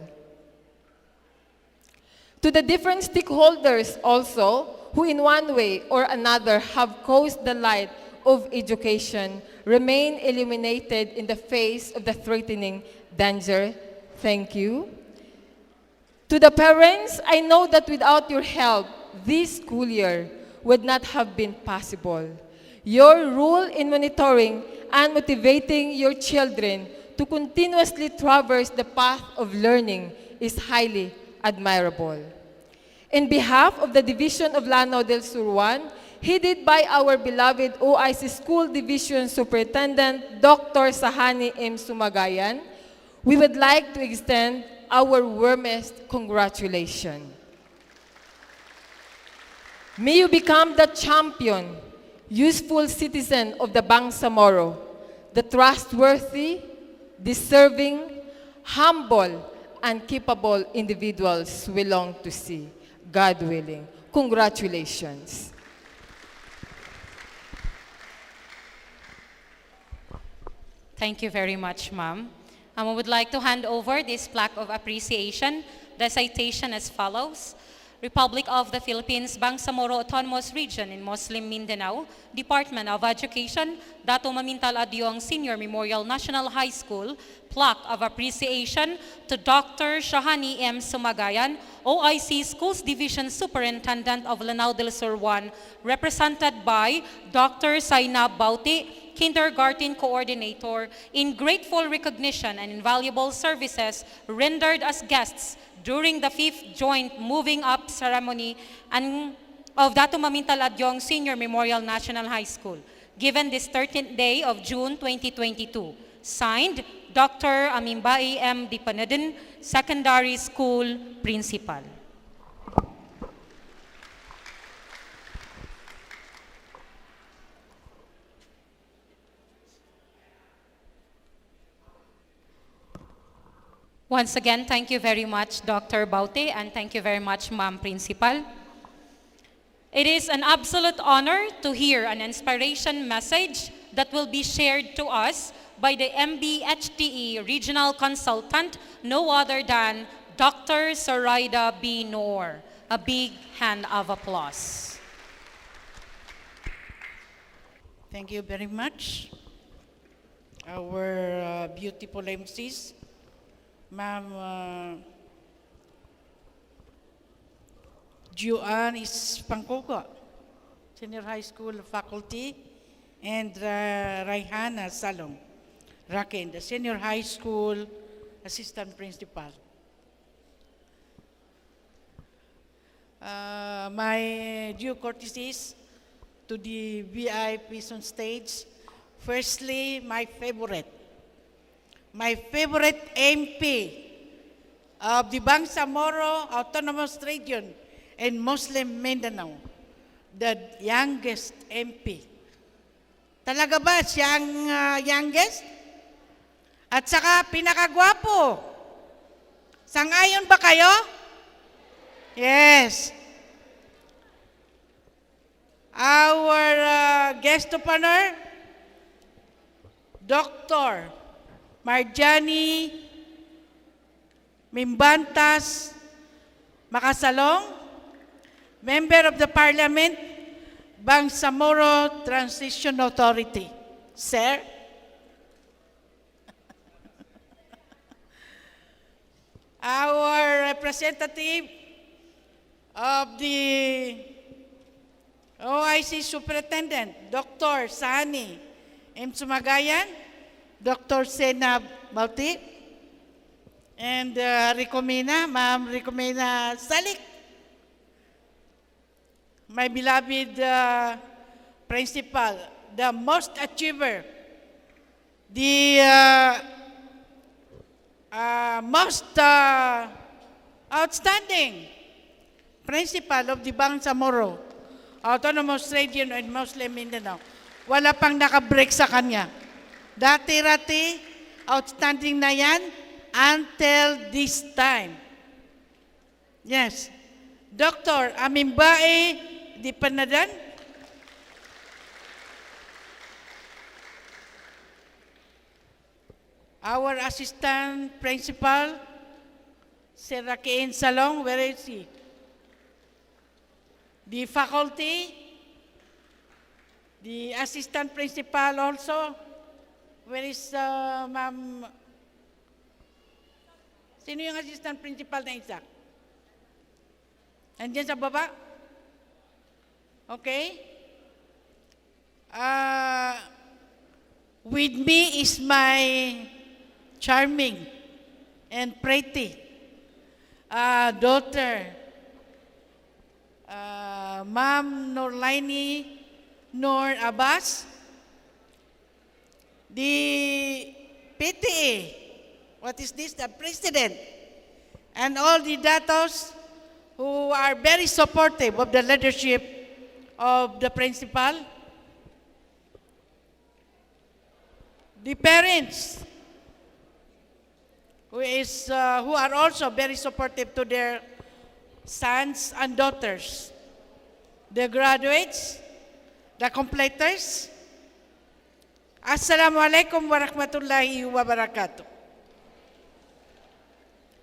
Speaker 9: To the different stakeholders also, who in one way or another have caused the light of education remain illuminated in the face of the threatening danger, thank you. To the parents, I know that without your help, this school year would not have been possible. Your role in monitoring and motivating your children to continuously traverse the path of learning is highly admirable. In behalf of the Division of Lanao Del Sur 1, headed by our beloved OIC School Division Superintendent, Dr. Sahanee Macarampat-Sumagayan, we would like to extend our warmest congratulations. May you become the champion, useful citizen of the Bangsamoro, the trustworthy, deserving, humble, and capable individuals we long to see. God willing. Congratulations.
Speaker 5: Thank you very much, ma'am. I would like to hand over this plaque of appreciation, the citation as follows. Republic of the Philippines, Bangsamoro Autonomous Region in Muslim Mindanao, Department of Education, Datu Mamintal Adiong Senior Memorial National High School, plaque of appreciation to Dr. Sahanee Macarampat-Sumagayan, OIC Schools Division Superintendent of Lanao Del Sur 1, represented by Dr. Zainab Baute, Kindergarten Coordinator, in grateful recognition and invaluable services rendered as guests during the 5th Joint Moving Up Ceremony of Datu Mamintal Adiong Senior Memorial National High School, given this 13th day of June 2022. Signed, Dr. Amimbae M. Dipunudun, Secondary School Principal. Once again, thank you very much, Dr. Baute, and thank you very much, Ma'am Principal. It is an absolute honor to hear an inspiration message that will be shared to us by the MBHTE Regional Consultant, no other than Dr. Soraida B. Noor. A big hand of applause.
Speaker 8: Thank you very much. Our beautiful MCs, Ma'am Juan is Pangkogo, Senior High School Faculty, and Raihan Salong, Rakiin, the Senior High School Assistant Principal. My due courtesies to the VIPs on stage. Firstly, my favorite MP of the Bangsamoro Autonomous Region in Muslim Mindanao, the youngest MP. Talaga ba siyang youngest? At saka pinakagwapo. Sang-ayon ba kayo? Yes. Our guest of honor, Dr. Marjanie Mimbantas Macasalong, Member of the Parliament, Bangsamoro Transition Authority. Sir? Our representative of the OIC Superintendent, Dr. Sahanee Macarampat-Sumagayan, Dr. Zainab Baute, and Ma'am Ricomena Salik, my beloved principal, the most achiever, the most outstanding principal of the Bangsamoro Autonomous Region and Muslim Mindanao. Wala pang nakabreak sa kanya. Dati-rati, outstanding na yan until this time. Yes. Dr. Amimbae Dipunudun, our assistant principal, si Rakiin Salong, where is he? The faculty, the assistant principal also, where is Ma'am? Sino yung assistant principal na isa? Andiyan sa baba? Okay. With me is my charming and pretty daughter, Ma'am Noor Abbas, the PTA, what is this, the president, and all the datos who are very supportive of the leadership of the principal, the parents who are also very supportive to their sons and daughters, the graduates, the completers. Assalamualaikum warahmatullahi wabarakatuh.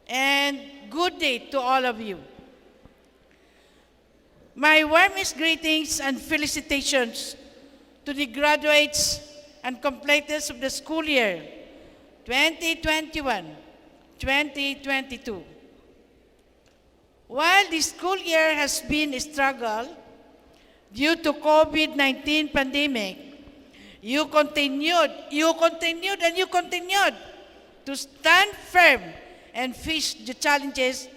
Speaker 8: And good day to all of you. My warmest greetings and felicitations to the graduates and completers of the school year 2021-2022. While the school year has been a struggle due to COVID-19 pandemic, you continued to stand firm and face the challenges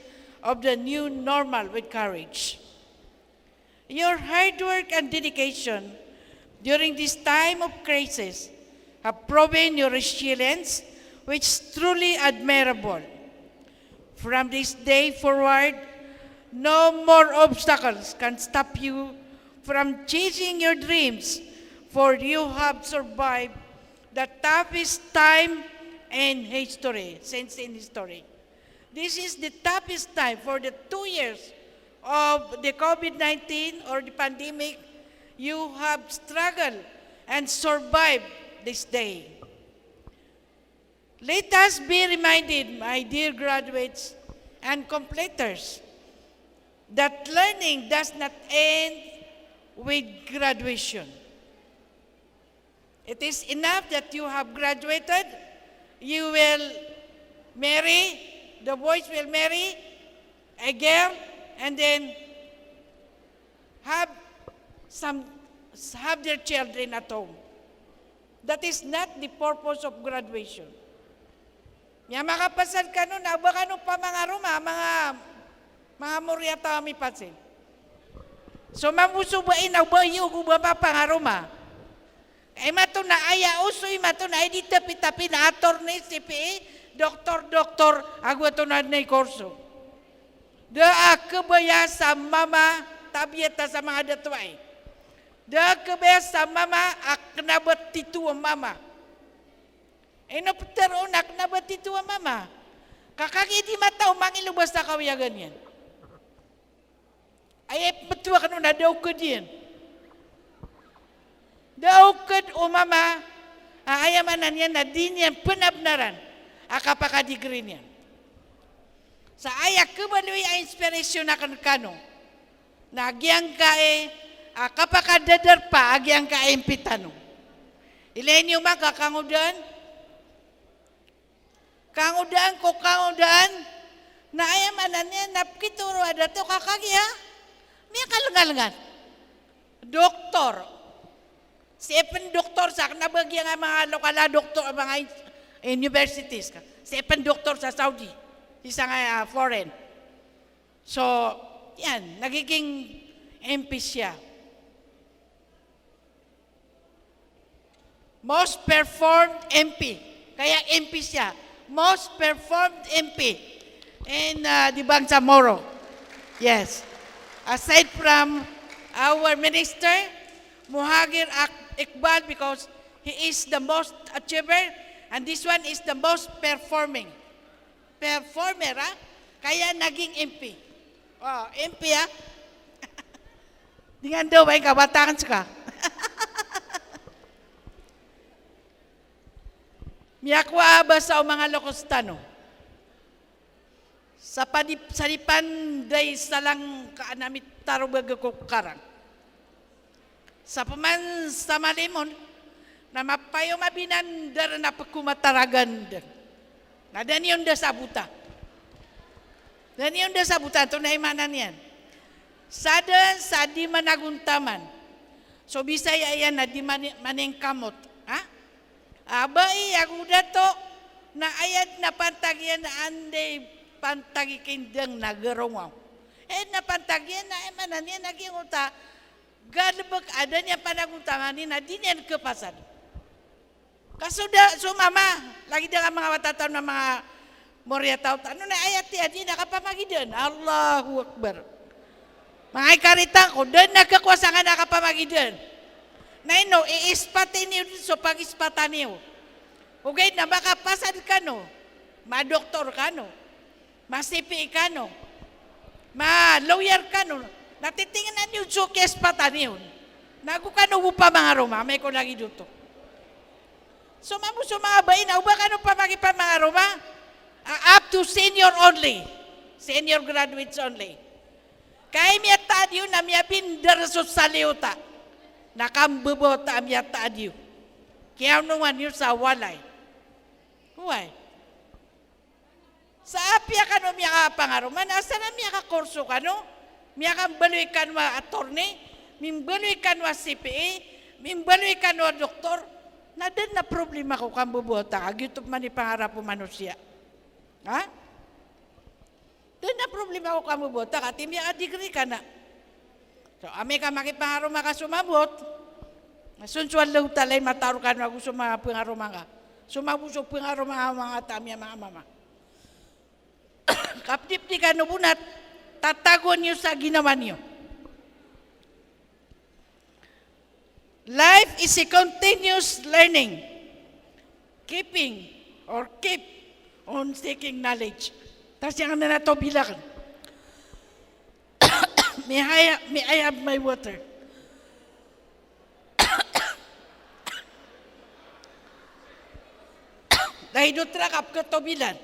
Speaker 8: of the new normal with courage. Your hard work and dedication during this time of crisis have proven your resilience, which is truly admirable. From this day forward, no more obstacles can stop you from chasing your dreams, for you have survived the toughest time in history, since in history. This is the toughest time for the 2 years of the COVID-19 or the pandemic. You have struggled and survived this day. Let us be reminded, my dear graduates and completers, that learning does not end with graduation. It is enough that you have graduated, you will marry, the boys will marry a girl, and then have their children at home. That is not the purpose of graduation. Nga makapasal ka nun, aba ka nun pa mga Roma, mga muryata kami pasin. So mamusubain na ba yung ubaba pa nga Roma? Ay mato na aya usoy, mato na ay di tapi-tapi na attorney, CPA, doktor, agwa to na kurso. Da kebaya sa mama, tabieta sa mga datuay. Da kebaya sa mama, aknabat titu ang mama. Eh no putero nak nabat titu ang mama. Kakagi di mataw mangilubas na kawiyagan yan. Ay betua kanu na daw ko diyan. Daw ko o mama, ayamanan yan na din yan penabnaran. Akapakadigri niyan. Sa ayak kebaloy ay inspirasyon na kano. Nagyang kae, kapakadadar pa, agyang kae impitano. Ilayin yung mga kakangudan, kangudan, na ayamanan niya, napkituro ada to kakagya, may kalangalangan. Doktor, siapa doktor sa nabagyan nga mga lokala doktor, mga universities, siapa doktor sa Saudi, isang foreign. So, yan, nagiging MP siya. Most performed MP. Kaya MP siya. Most performed MP in the Bangsamoro. Yes. Aside from our minister, Muhagir Iqbal, because he is the most achiever, and this one is the most performing. Performer, ha? Kaya naging MP. Oh, MP, ha? Di nga daw, ay kabataan ka. Miyakwa ba sa mga lokostano? Sa dipan salang kaanamit tarubag ko karang. Sa paman sa malimon, na mapayo mabinandar na pagkumataragan. Na dan yun da sabuta. Dan yun da sabuta, ito na imanan yan. Sada sa di managuntaman. So bisaya yan na di maning kamot. Ha? Abay, ako dato, na ayad na pantagyan na ande pantagikindang nagarongaw. Na pantagyan na emanan yan naging uta, galbag ada niya panaguntaman na di niyan kepasan. Kasuda, sumama, lagi dengan mga matataw na mga morya tao, ano na ayat niya, di nakapamagidan. Allahu Akbar. Mga ikarita ko, doon nagkakwasa nga nakapamagidan. Naino, iispatin niyo so pag-ispatan niyo. Okay, na makapasad ka no, ma-doktor ka no, ma-CPA ka no, ma-lawyer ka no, natitingnan niyo so kispatan niyo. Nago ka no pa mga Roma, may ko lagi dito. So mamuso mga bain, uba ka no pa mga Roma? Up to senior only, senior graduates only. Kaya miya tadyo na miya bindar so saliuta. Nakambubota amya taadyo. Kaya naman yun sa walay. Huwag. Sa apya ka no miya ka pangaro, manasa na miya ka kurso ka no, miya ka baloy ka no attorney, mimbaloy ka no CPA, mimbaloy ka no doktor, na din na problema ko kambubota, agyutop man ipangarap po manusia. Ha? Din na problema ko kambubota, kati miya ka degree ka na. So, ame ka makipangaro makasumabot, sunsuan lang talay mataro ka na gusto mga pangaro mga. Sumabuso pangaro mga tamya mga mama. Kaptip di ka nubunat, tatagon niyo sa ginawa niyo. Life is a continuous learning. Keep on seeking knowledge. Tas yang na to bilang. May I have my water? Dahil doon kap ke to bilan.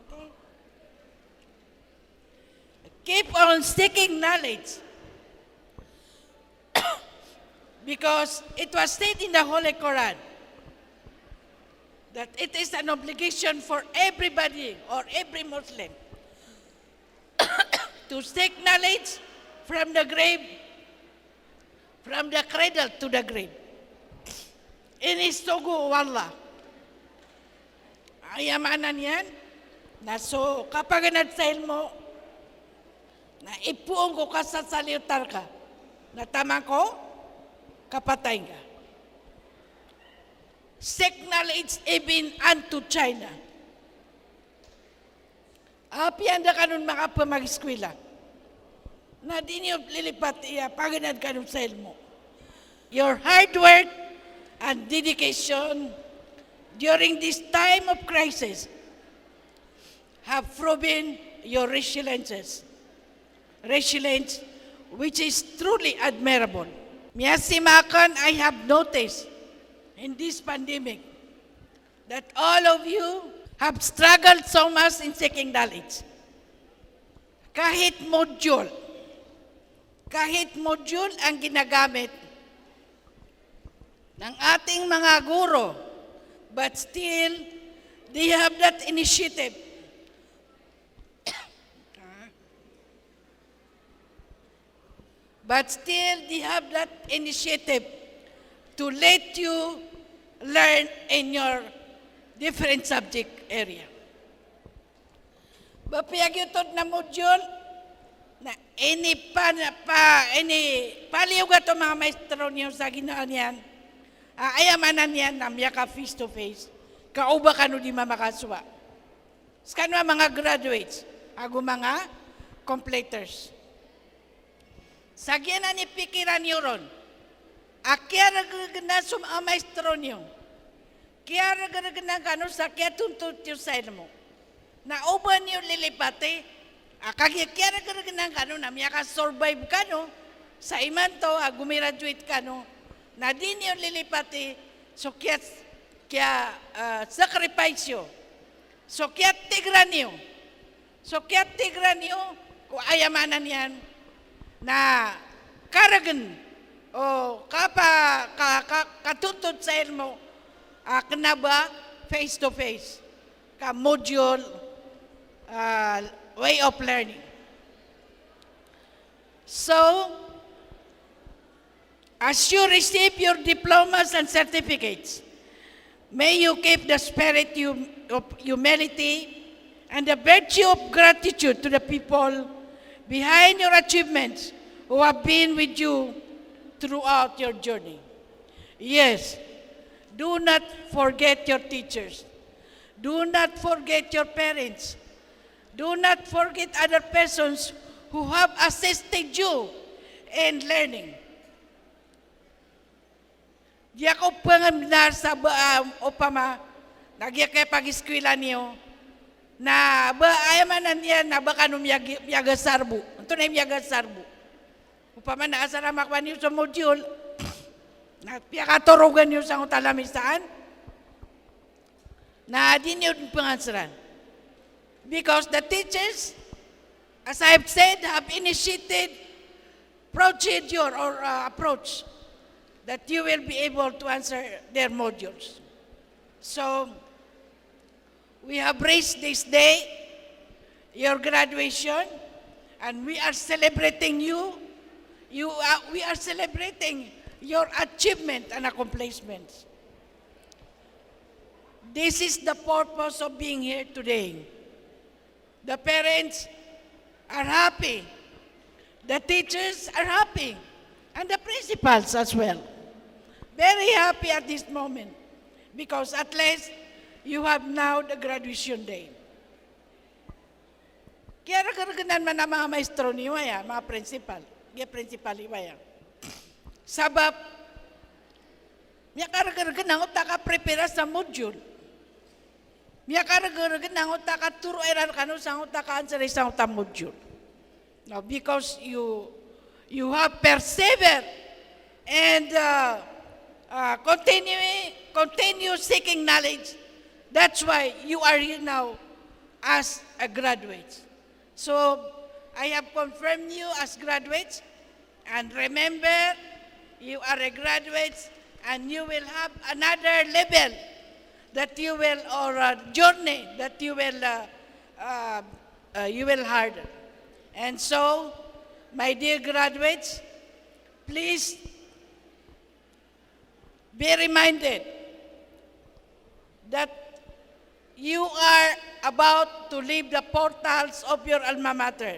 Speaker 8: Okay. Keep on seeking knowledge. Because it was said in the Holy Quran that it is an obligation for everybody or every Muslim to seek knowledge from the grave, from the cradle to the grave. Inistugo wallah. Ayamanan yan, na so kapag nagsail mo, na ipuong ko ka sa saliutar ka, na tama ko, kapatay ka. Seek knowledge even unto China. Apian da kanun mga pamag-eskwela. Na di niyo lilipat iya, paganad kanun sa ilmo. Your hard work and dedication during this time of crisis have proven your resilience, which is truly admirable. Miyasimakan, I have noticed in this pandemic that all of you have struggled so much in seeking knowledge. Kahit module ang ginagamit ng ating mga guro, but still, they have that initiative. But still, they have that initiative to let you learn in your different subject area. Bapiyag yutod na module, na ini paliw ka ito mga maestro niyo sa ginaan yan, ayamanan yan na miya ka face to face, kauba ka no di mamakaswa. Skano mga graduates, ago mga completers. Sagyan na ni pikiran niyo ron, kaya nagagana sa maestro niyo, kaya nagagana kano sa kaya tuntut yung sa mo, na uban niyo lilipati, kaya nagagana kano na miya ka survive kano, sa iman to, gumiraduate kano, na di niyo lilipati, so kaya sacrifice yo, so kaya tigran niyo, kung ayamanan yan, na karagan o katuntut sa ilmo, kanaba face to face, ka module, way of learning. So, as you receive your diplomas and certificates, may you keep the spirit of humility and the virtue of gratitude to the people behind your achievements who have been with you throughout your journey. Yes, do not forget your teachers. Do not forget your parents. Do not forget other persons who have assisted you in learning. Di ako pangamnar sa opama, nagya kay pag-eskwela niyo, na ayamanan yan na baka nung yagasarbu. Ito na yung yagasarbu. Upama na asara makwan niyo sa module, na piyakaturugan niyo sa utalamisaan, na di niyo pangansaran. Because the teachers, as I have said, have initiated procedure or approach that you will be able to answer their modules. So, we have raised this day, your graduation, and we are celebrating you. We are celebrating your achievement and accomplishments. This is the purpose of being here today. The parents are happy. The teachers are happy. And the principals as well. Very happy at this moment. Because at least, you have now the graduation day. Kaya nakaraganan man ang mga maestro niyo, mga principal. Kaya principal iwaya. Sabab, Miya karagaragan ang utaka prepare sa module. Miya karagaragan ang utaka turo eran kanu sa utaka answer sa utaka module. Now, because you have persevered and continue seeking knowledge, that's why you are here now as a graduate. So, I have confirmed you as graduates, and remember, you are a graduate, and you will have another level that you will, or a journey that you will harden. And so, my dear graduates, please be reminded that you are about to leave the portals of your alma mater,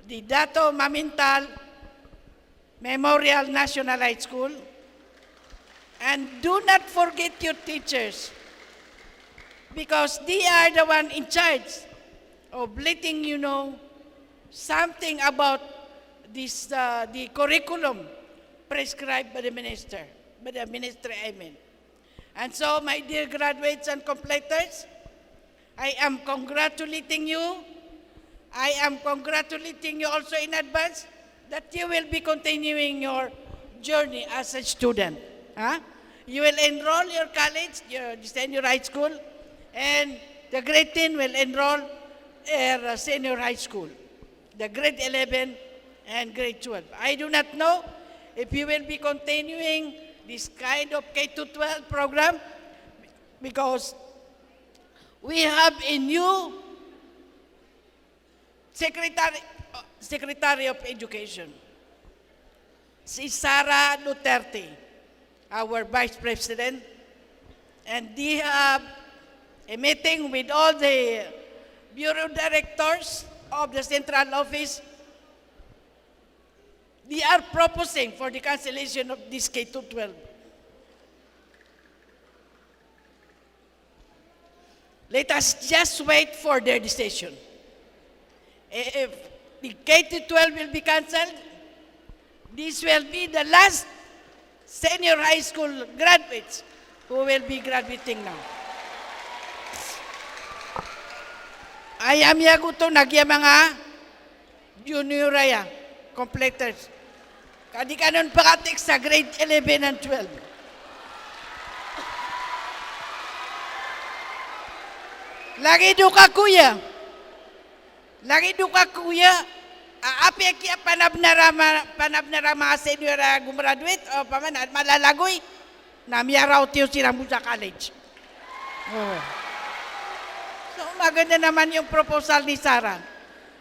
Speaker 8: the Datu Mamintal Memorial National High School. And do not forget your teachers, because they are the one in charge of letting you know something about this, the curriculum prescribed by the minister, I mean. And so, my dear graduates and completers, I am congratulating you. I am congratulating you also in advance that you will be continuing your journey as a student. Huh? You will enroll your college, your senior high school, and the grade 10 will enroll their senior high school, the grade 11 and grade 12. I do not know if you will be continuing this kind of K-12 program, because we have a new Secretary of Education, si Sara Duterte, our Vice President, and they have a meeting with all the Bureau Directors of the Central Office. They are proposing for the cancellation of this K-12. Let us just wait for their decision. If the K-12 will be cancelled, this will be the last senior high school graduates who will be graduating now. Ayam yaguto nagya mga junior ya, completers. Kadi kanon pakatik sa grade 11 and 12. Lagi duka kuya. Lagi duka kuya. Api kia panabnara mga senior gumraduate o paman malalagoy na miyaraw tiyo silang sa college. Oh. So maganda naman yung proposal ni Sarah.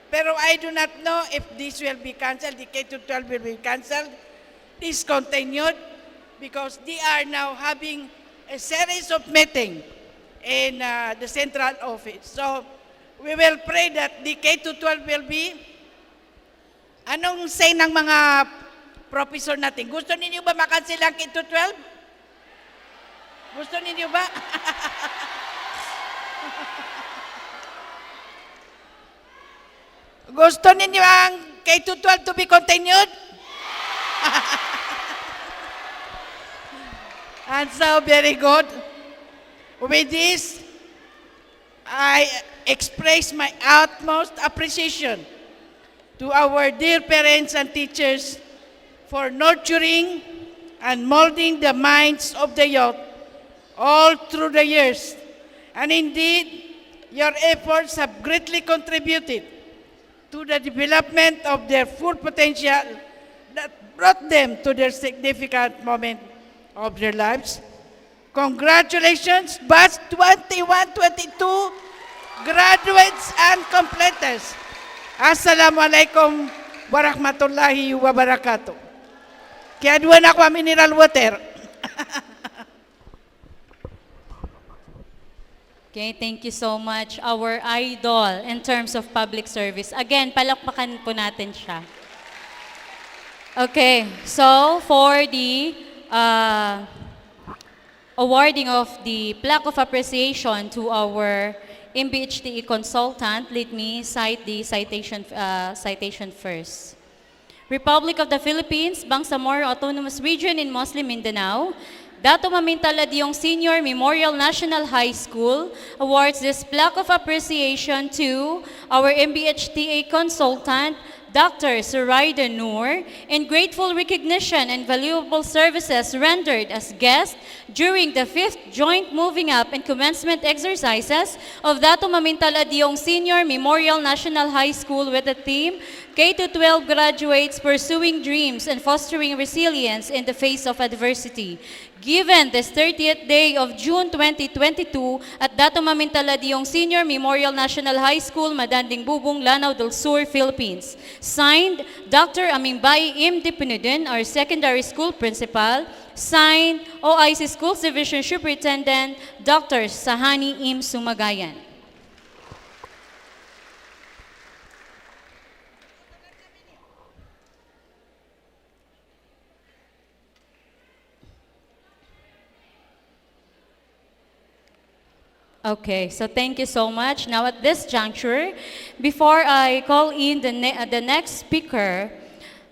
Speaker 8: Pero I do not know if this will be cancelled, the K-12 will be cancelled, discontinued, because they are now having a series of meetings in the central office. So we will pray that the K-12 will be. Anong say ng mga professor natin? Gusto ninyo ba makancel ang K-12? Gusto ninyo ba? Gusto ninyo ang K-12 to be continued? And so, very good. With this, I express my utmost appreciation to our dear parents and teachers for nurturing and molding the minds of the youth all through the years. And indeed, your efforts have greatly contributed to the development of their full potential that brought them to their significant moment of their lives. Congratulations, Batch 21-22 graduates and completers. Assalamualaikum warahmatullahi wabarakatuh. Kaya duwan ako ang mineral water.
Speaker 1: Okay, thank you so much. Our idol in terms of public service. Again, palakpakan po natin siya. Okay, so for the awarding of the plaque of appreciation to our MBHTE consultant, let me cite the citation first. Republic of the Philippines, Bangsamoro Autonomous Region in Muslim Mindanao, Datu Mamintal Adiong Senior Memorial National High School awards this plaque of appreciation to our MBHTA consultant, Dr. Soraida Noor, in grateful recognition and valuable services rendered as guest during the 5th Joint Moving Up and Commencement Exercises of Datu Mamintal Adiong Senior Memorial National High School with the theme K-12 Graduates Pursuing Dreams and Fostering Resilience in the Face of Adversity. Given this 30th day of June 2022 at Datu Mamintal Adiong Senior Memorial National High School, Madanding Bubong, Lanao Del Sur, Philippines. Signed, Dr. Amimbae Dipunudun, our secondary school principal. Signed, OIC Schools Division Superintendent, Dr. Sahanee Macarampat-Sumagayan. Okay, so thank you so much. Now at this juncture, before I call in the next speaker,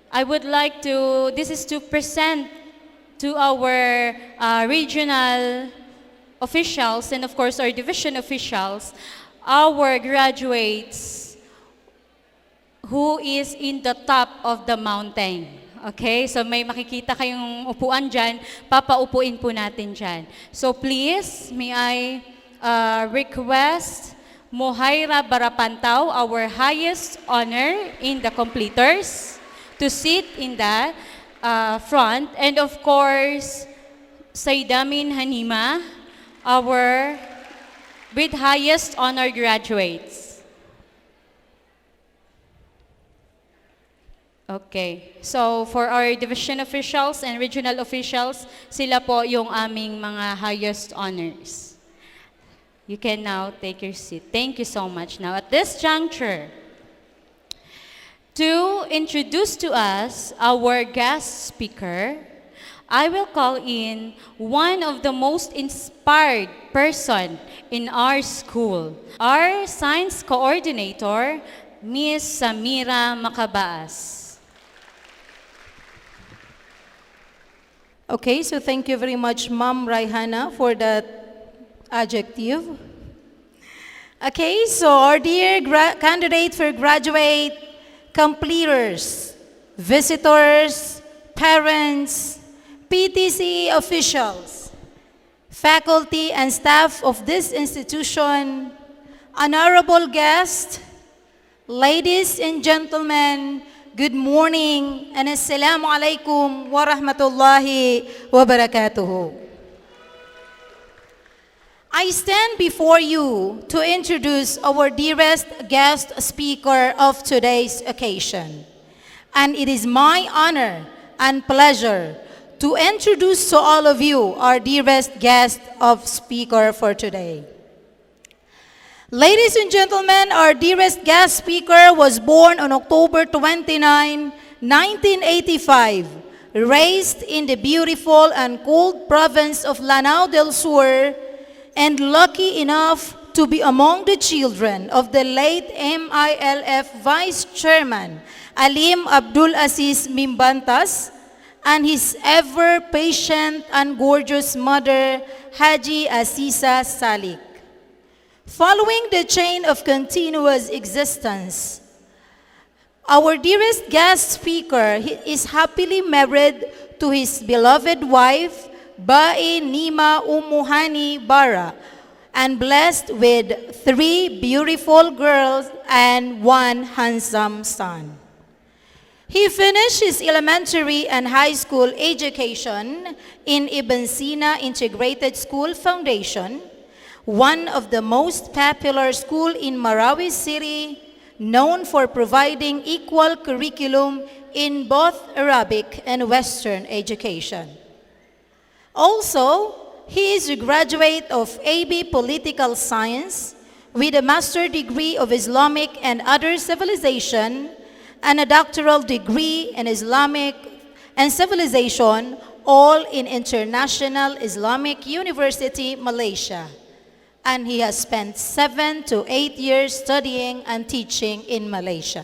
Speaker 1: I would like to, this is to present to our regional officials and of course our division officials, our graduates who is in the top of the mountain. Okay, so may makikita kayong upuan dyan, papaupuin po natin dyan. So please, may I request Mohaira Barapantaw, our highest honor in the completers, to sit in the front. And of course, Saidamin Hanima, our with highest honor graduates. Okay, so for our division officials and regional officials, sila po yung aming mga highest honors. You can now take your seat. Thank you so much. Now, at this juncture, to introduce to us our guest speaker, I will call in one of the most inspired person in our school, our science coordinator, Miss Samerah Macabaas.
Speaker 10: Okay, so thank you very much, Ma'am Raihan, for that adjective. Okay, so our dear candidate for graduate, completers, visitors, parents, PTC officials, faculty and staff of this institution, honorable guests, ladies and gentlemen, good morning and assalamu alaikum wa rahmatullahi wa barakatuhu. I stand before you to introduce our dearest guest speaker of today's occasion. And it is my honor and pleasure to introduce to all of you our dearest guest of speaker for today. Ladies and gentlemen, our dearest guest speaker was born on October 29, 1985, raised in the beautiful and cold province of Lanao Del Sur, and lucky enough to be among the children of the late MILF Vice Chairman Alim Abdul Aziz Mimbantas and his ever patient and gorgeous mother Haji Aziza Salik. Following the chain of continuous existence, our dearest guest speaker is happily married to his beloved wife, Bae Nima Umuhani Bara, and blessed with 3 beautiful girls and 1 handsome son. He finished his elementary and high school education in Ibn Sina Integrated School Foundation, one of the most popular school in Marawi City, known for providing equal curriculum in both Arabic and Western education. Also, he is a graduate of AB Political Science with a master's degree of Islamic and other civilization and a doctoral degree in Islamic and civilization, all in International Islamic University, Malaysia. And he has spent 7 to 8 years studying and teaching in Malaysia.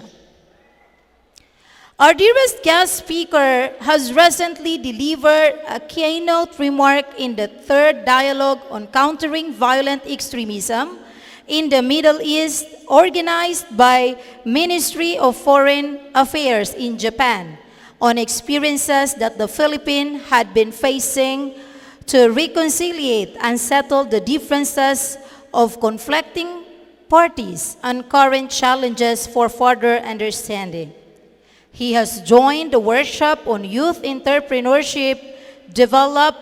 Speaker 10: Our dearest guest speaker has recently delivered a keynote remark in the third dialogue on countering violent extremism in the Middle East, organized by Ministry of Foreign Affairs in Japan, on experiences that the Philippines had been facing to reconcile and settle the differences of conflicting parties and current challenges for further understanding. He has joined the workshop on youth entrepreneurship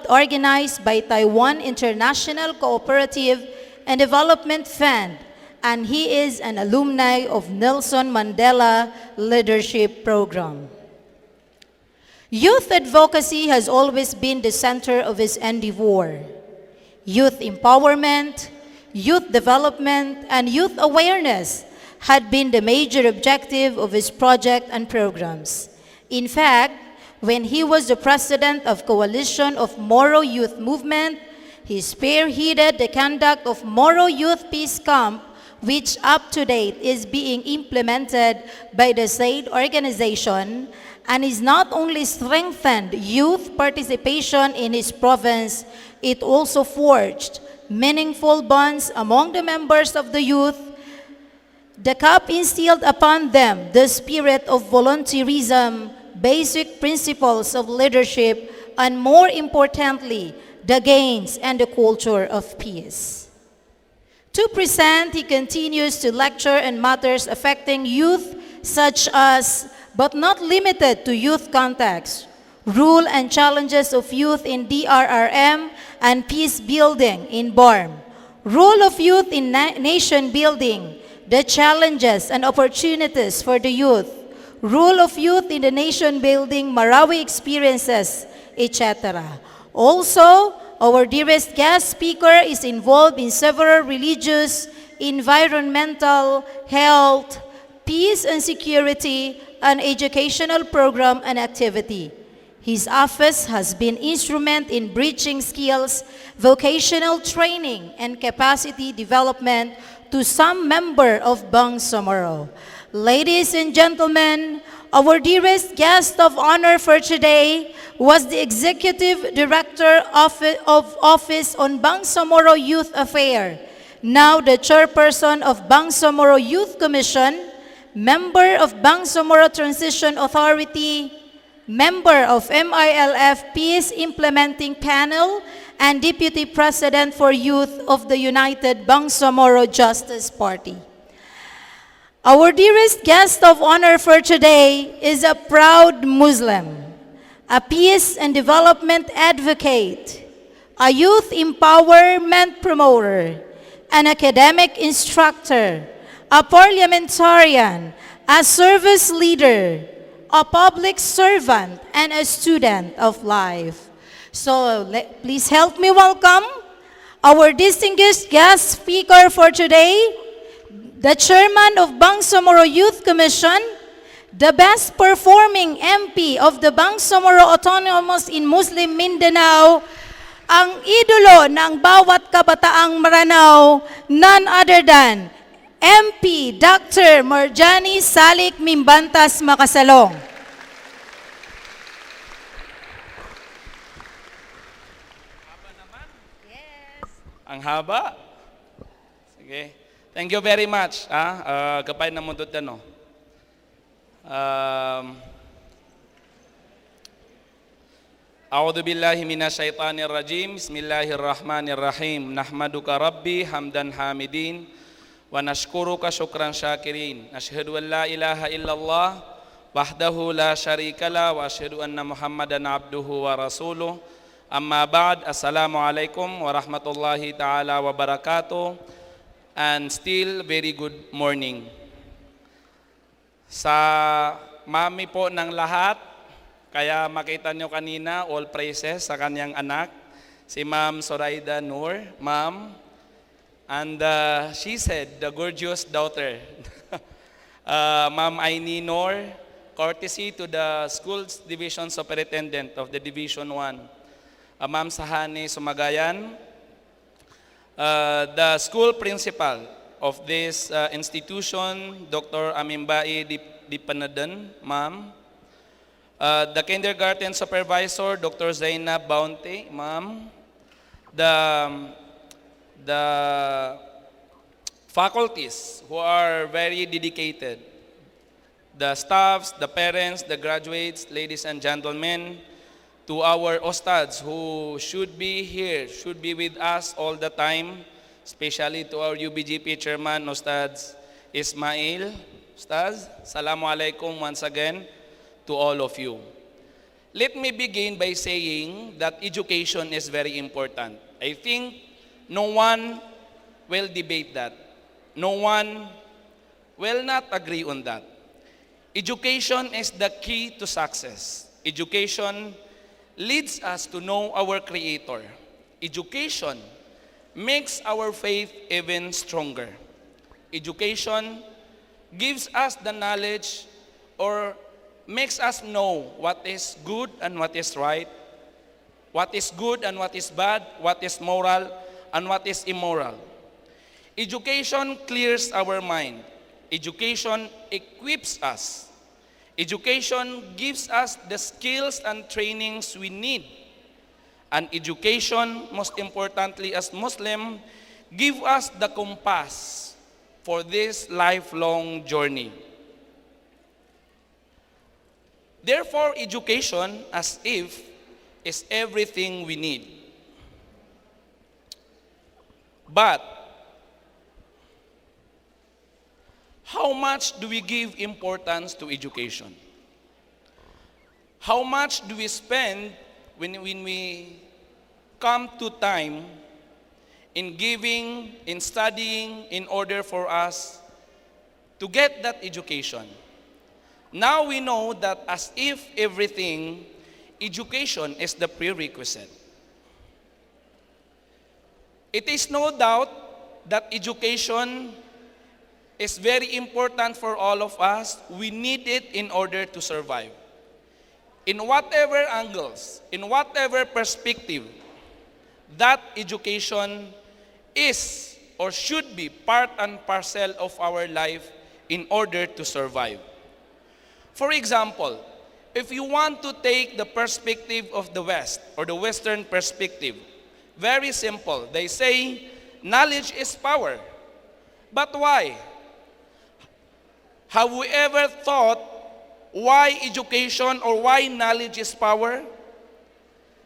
Speaker 10: organized by Taiwan International Cooperative and Development Fund, and he is an alumni of Nelson Mandela Leadership Program. Youth advocacy has always been the center of his endeavor. Youth empowerment, youth development, and youth awareness had been the major objective of his project and programs. In fact, when he was the president of Coalition of Moro Youth Movement, he spearheaded the conduct of Moro Youth Peace Camp, which up to date is being implemented by the said organization, and is not only strengthened youth participation in his province, it also forged meaningful bonds among the members of the youth. The CAP instilled upon them the spirit of volunteerism, basic principles of leadership, and more importantly, the gains and the culture of peace. To present, he continues to lecture on matters affecting youth, such as, but not limited to youth context, role and challenges of youth in DRRM and peace building in BARM, role of youth in nation building, the challenges and opportunities for the youth, role of youth in the nation building, Marawi experiences, etc. Also, our dearest guest speaker is involved in several religious, environmental, health, peace and security, and educational program and activity. His office has been instrument in bridging skills, vocational training, and capacity development to some member of Bangsamoro. Ladies and gentlemen, our dearest guest of honor for today was the Executive Director of Office on Bangsamoro Youth Affair, now the Chairperson of Bangsamoro Youth Commission, member of Bangsamoro Transition Authority, member of MILF Peace Implementing Panel, and Deputy President for Youth of the United Bangsamoro Justice Party. Our dearest guest of honor for today is a proud Muslim, a peace and development advocate, a youth empowerment promoter, an academic instructor, a parliamentarian, a service leader, a public servant, and a student of life. So please help me welcome our distinguished guest speaker for today, the Chairman of Bangsamoro Youth Commission, the best performing MP of the Bangsamoro Autonomous in Muslim Mindanao, ang idolo ng bawat kabataang Maranao, none other than MP Dr. Marjanie Salik Mimbantas Macasalong.
Speaker 11: Ang haba. Sige. Thank you very much. Kapay na mundot na, no? A'udhu billahi minasyaitanir rajim. Bismillahirrahmanirrahim. Nahmaduka rabbi hamdan hamidin. Wa nashkuruka syukran syakirin. Nashhadu an la ilaha illallah wahdahu la syarikala wa asyhadu anna Muhammadan abduhu wa rasuluh. Amma ba'd, assalamualaikum warahmatullahi ta'ala wabarakatuh, and still very good morning. Sa mami po ng lahat, kaya makita nyo kanina, all praises sa kanyang anak, si Ma'am Soraida Noor, Ma'am, and she said, the gorgeous daughter, Ma'am Aini Noor, courtesy to the Schools Division Superintendent of the Division 1, Ma'am Sahanee Sumagayan, the school principal of this institution, Dr. Amimbae Dipunudun, Ma'am, the kindergarten supervisor, Dr. Zainab, Baute, ma'am. The faculties who are very dedicated, the staffs, the parents, the graduates, ladies and gentlemen, to our Ostads who should be here, should be with us all the time, especially to our UBGP chairman, Ostads Ismail. Ostads, Assalamu alaikum once again to all of you. Let me begin by saying that education is very important. I think no one will debate that. No one will not agree on that. Education is the key to success. Education leads us to know our Creator. Education makes our faith even stronger. Education gives us the knowledge or makes us know what is good and what is right, what is good and what is bad, what is moral and what is immoral. Education clears our mind. Education equips us. Education gives us the skills and trainings we need. And education, most importantly as Muslim, give us the compass for this lifelong journey. Therefore, education, as if, is everything we need. But how much do we give importance to education? How much do we spend when we come to time in giving, in studying, in order for us to get that education? Now we know that as if everything, education is the prerequisite. It is no doubt that education is very important for all of us. We need it in order to survive. In whatever angles, in whatever perspective, that education is or should be part and parcel of our life in order to survive. For example, if you want to take the perspective of the West or the Western perspective, very simple. They say knowledge is power. But why? Have we ever thought why education or why knowledge is power?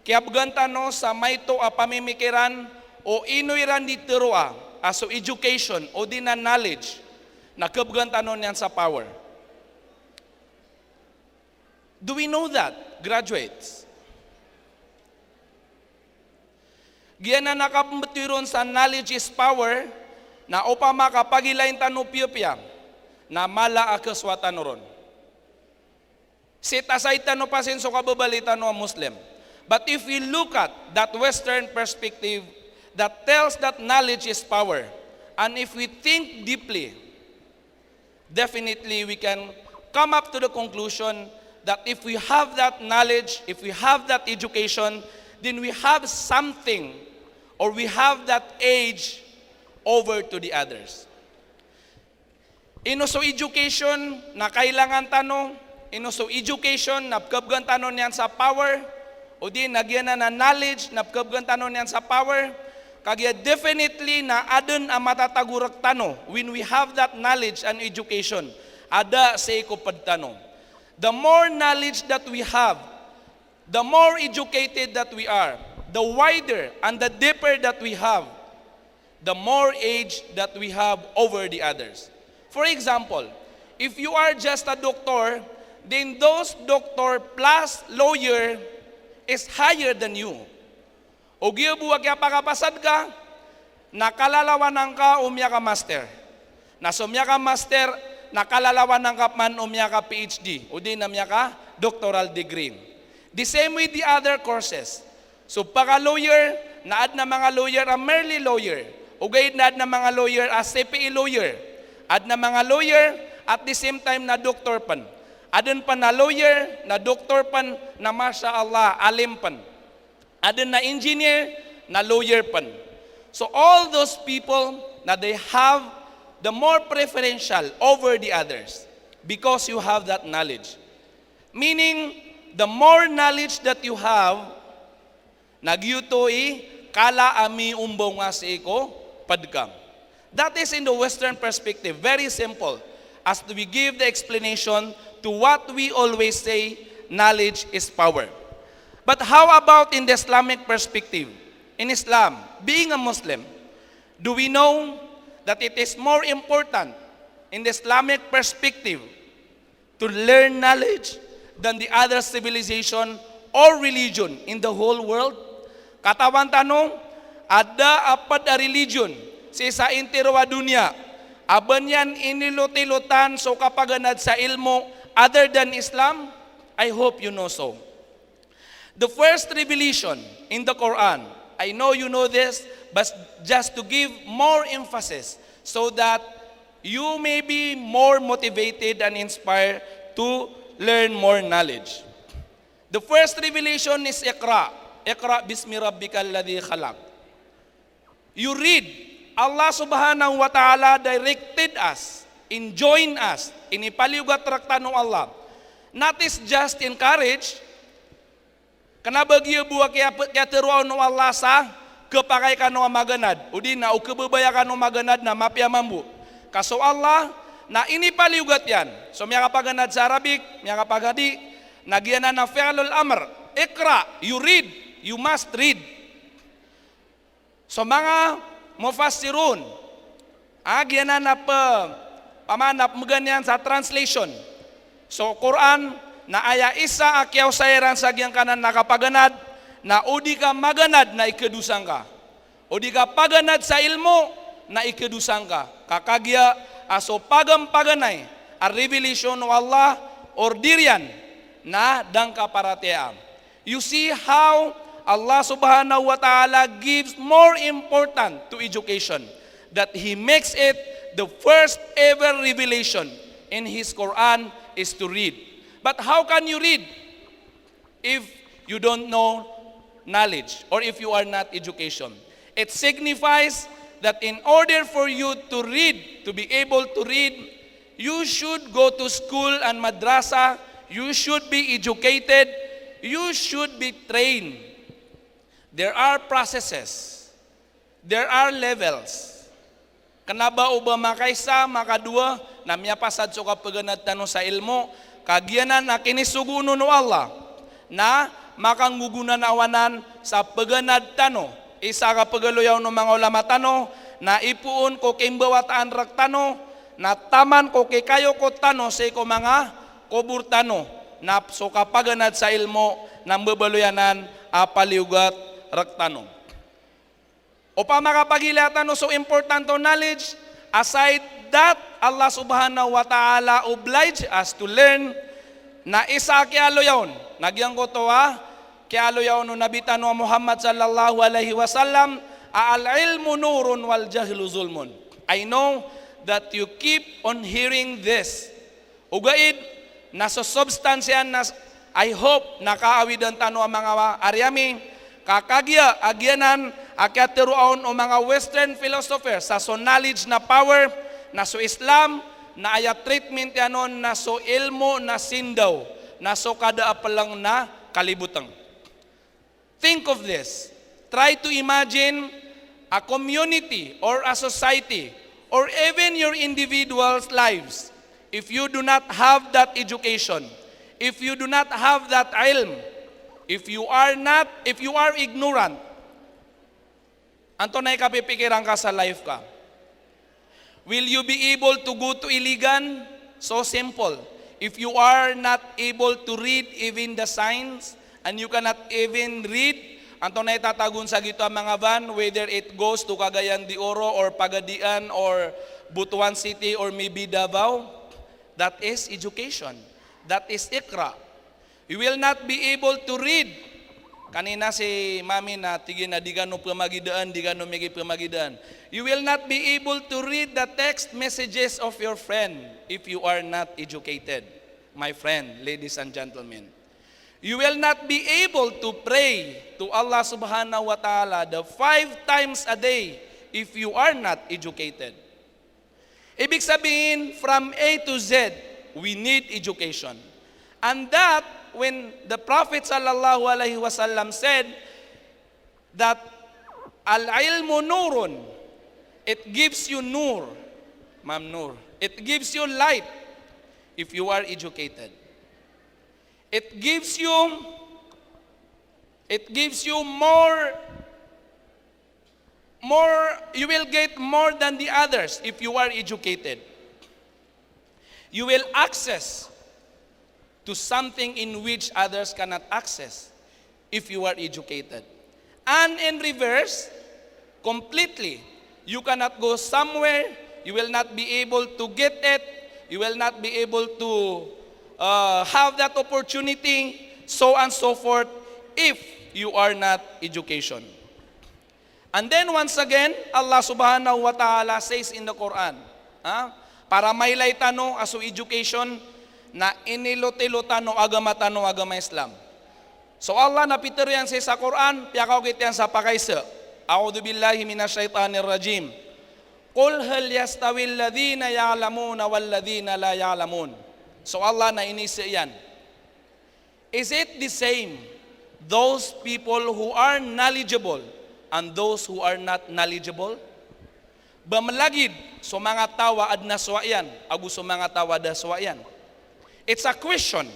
Speaker 11: Kaya bugantano sa mayto a pamimikiran o inuiran di thru aso education o di na knowledge na kabugantano niyan sa power. Do we know that, graduates? Giyan na nakabutiron sa knowledge is power na upama kapagilain tanupiyopya na mala akaswatan ron. Set aside tano pasenso kababalita no Muslim. But if we look at that Western perspective that tells that knowledge is power, and if we think deeply, definitely we can come up to the conclusion that if we have that knowledge, if we have that education, then we have something or we have that age over to the others. Inuso education na kailangan tanong, inuso education na kabgan tanong niyan sa power, o di nagyan na knowledge na kabgan tanong niyan sa power, kagya definitely na adun ang matatagurak tano when we have that knowledge and education, ada sa ikupad tanong. The more knowledge that we have, the more educated that we are, the wider and the deeper that we have, the more age that we have over the others. For example, if you are just a doctor, then those doctor plus lawyer is higher than you. O giyabuwag ya pakapasad ka, nakalalawanan ka umya ka master. Nasumya ka master, nakalalawanan ka man umya ka PhD. O di namya ka doctoral degree. The same with the other courses. So paka-lawyer, naad na mga lawyer a merely lawyer. O gayud naad na mga lawyer a CPE lawyer. Ad na mga lawyer at the same time na doctor pan. Adun pa na lawyer, na doctor pan, na masya Allah, alim pan. Adun na engineer, na lawyer pan. So all those people na they have the more preferential over the others because you have that knowledge. Meaning, the more knowledge that you have, nagyutoy, kala ami umbong nga si iko, padkam. That is in the Western perspective, very simple. As we give the explanation to what we always say, knowledge is power. But how about in the Islamic perspective? In Islam, being a Muslim, do we know that it is more important in the Islamic perspective to learn knowledge than the other civilization or religion in the whole world? Katawan tanong, ada apad a religion sa isa intero a dunya, aban yan iniluti-lutan so kapaganad sa ilmo other than Islam? I hope you know so. The first revelation in the Quran, I know you know this, but just to give more emphasis so that you may be more motivated and inspired to learn more knowledge. The first revelation is Iqra. Iqra bismi rabbikal ladzi khalaq. You read, Allah subhanahu wa ta'ala directed us, enjoined us, inipaliugat raktan ng Allah. Not is just encourage, kanabagyo buwa kaya teruaw ng Allah sa kapakay ka ng maganad. O di na, o kababaya ka ng maganad na mapya mambu. Kaso Allah, na inipaliugat yan. So may kapaganad sa Arabic, may kapagadi, nagyanan na fi'lul amr. Iqra, you read, you must read. So mga mufassirun, agyanan na pamanap maganyan sa translation. So Quran, na aya isa akyaw sayaran sa giyang kanan nakapaganad, na udi ka maganad na ikadusang ka. Udi ka paganad sa ilmo na ikadusang ka. Kakagya aso pagampaganay a revelation ng Allah or dirian na dangka paratea. You see how Allah subhanahu wa ta'ala gives more important to education, that He makes it the first ever revelation in His Quran is to read. But how can you read if you don't know knowledge or if you are not education? It signifies that in order for you to read, to be able to read, you should go to school and madrasa, you should be educated, you should be trained. There are processes, there are levels. Kanaba uba makaysa, makadua, na miyapasad so kapaganad tanong sa ilmo, kagyanan na kinisuguno no Allah, na makangugunan awanan sa paganad tano, isa ka pagaluyaw no mga ulama tano, na ipuon ko kimbawataan raktano, na taman ko kay kayo ko tano sa ko mga kubur tano, na so kapaganad sa ilmo, na babaluyanan apaliugat raktano. O pa makapagilatan no so important to knowledge, aside that Allah subhanahu wa ta'ala oblige us to learn na isa kialo yaon. Nagyang ko to kialo yaon no nabitan no Muhammad sallallahu alaihi wasallam, al ilmu nurun wal jahlu zulmun. I know that you keep on hearing this. Ugaid, nasa substansyan na I hope nakaawidan tano ang mga aryami, kakagya, agyanan, akyateruaon o mga Western philosophers sa so knowledge na power, na so Islam, na aya treatment yanon, na so ilmo na sindaw, na so kada apalang na kalibutang. Think of this. Try to imagine a community or a society or even your individual's lives. If you do not have that education, if you do not have that ilm, if you are ignorant, anto na ikapipikiran ka sa life ka. Will you be able to go to Iligan? So simple. If you are not able to read even the signs, and you cannot even read, anto na itatagun sa gito ang mga van, whether it goes to Cagayan de Oro or Pagadian or Butuan City or maybe Davao, that is education. That is Iqra. You will not be able to read. Kanina si Mami na tigin na di gano pamagidaan, di gano migi pamagidaan. You will not be able to read the text messages of your friend if you are not educated. My friend, ladies and gentlemen. You will not be able to pray to Allah subhanahu wa ta'ala the 5 times a day if you are not educated. Ibig sabihin, from A to Z, we need education. And that when the Prophet sallallahu alaihi wasallam said that al-ilmu nurun, it gives you nur, Ma'am Noor, it gives you light if you are educated. It gives you more, you will get more than the others if you are educated. You will access to something in which others cannot access if you are educated. And in reverse, completely, you cannot go somewhere, you will not be able to get it, you will not be able to have that opportunity, so and so forth, if you are not education. And then once again, Allah subhanahu wa ta'ala says in the Quran, para mailay tano aso education na inilotilo tano agama Islam. So Allah napitir yan sa Quran, piyakaw yan sa pakaysa. A'udhu billahi minasyaitanir rajim. Qul hal yastawi alladhina ya'lamuna walladhina la ya'lamun. So Allah na inisa yan. Is it the same, those people who are knowledgeable and those who are not knowledgeable? Bamalagid so mga tawa ad naswayan, agu so mga tawa daswayan. It's a question,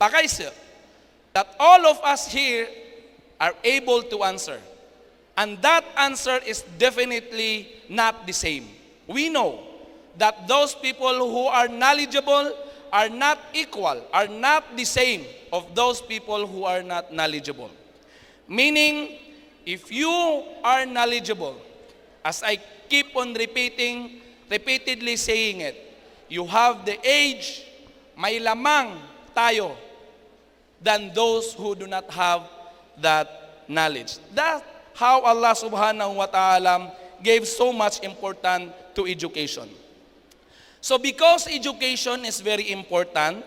Speaker 11: pakaysa, that all of us here are able to answer. And that answer is definitely not the same. We know that those people who are knowledgeable are not equal, are not the same of those people who are not knowledgeable. Meaning, if you are knowledgeable, as I keep on repeatedly saying it, you have the age, may lamang tayo, than those who do not have that knowledge. That's how Allah subhanahu wa ta'ala gave so much importance to education. So because education is very important,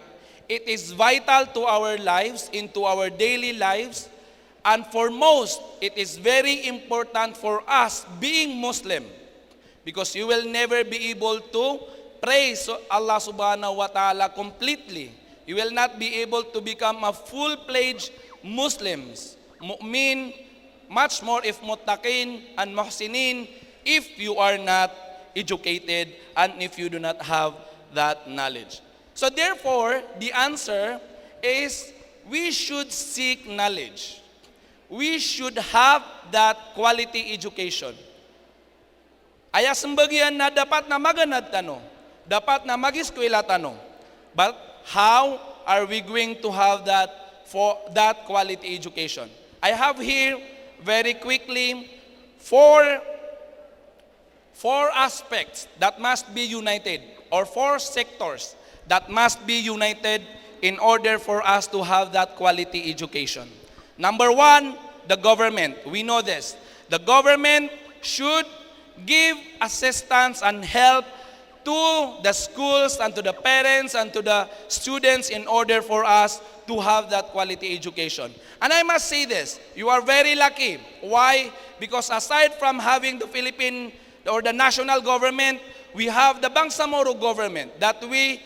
Speaker 11: it is vital to our lives, into our daily lives, and foremost, it is very important for us being Muslim, because you will never be able to praise Allah subhanahu wa ta'ala completely. You will not be able to become a full-fledged Muslims, mu'min, much more if muttaqin and muhsinin, if you are not educated and if you do not have that knowledge. So therefore, the answer is we should seek knowledge. We should have that quality education. Aya sembagian na dapat na maganad tano, dapat na mag-eskwela tano. But how are we going to have that for that quality education? I have here very quickly four aspects that must be united, or four sectors that must be united in order for us to have that quality education. Number one, the government. We know this. The government should give assistance and help to the schools and to the parents and to the students in order for us to have that quality education. And I must say this, you are very lucky. Why? Because aside from having the Philippine or the national government, we have the Bangsamoro government that we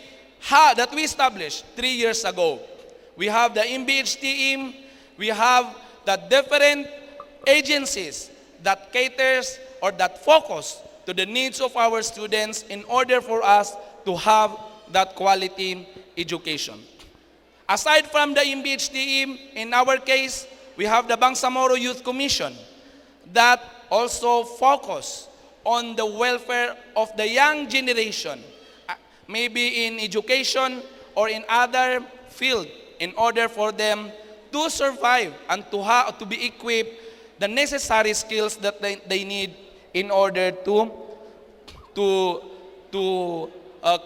Speaker 11: established 3 years ago. We have the MBHTM, we have the different agencies that caters or that focus to the needs of our students in order for us to have that quality education. Aside from the MBHTM, in our case, we have the Bangsamoro Youth Commission that also focus on the welfare of the young generation, maybe in education or in other field, in order for them to survive and to be equipped the necessary skills that they need in order to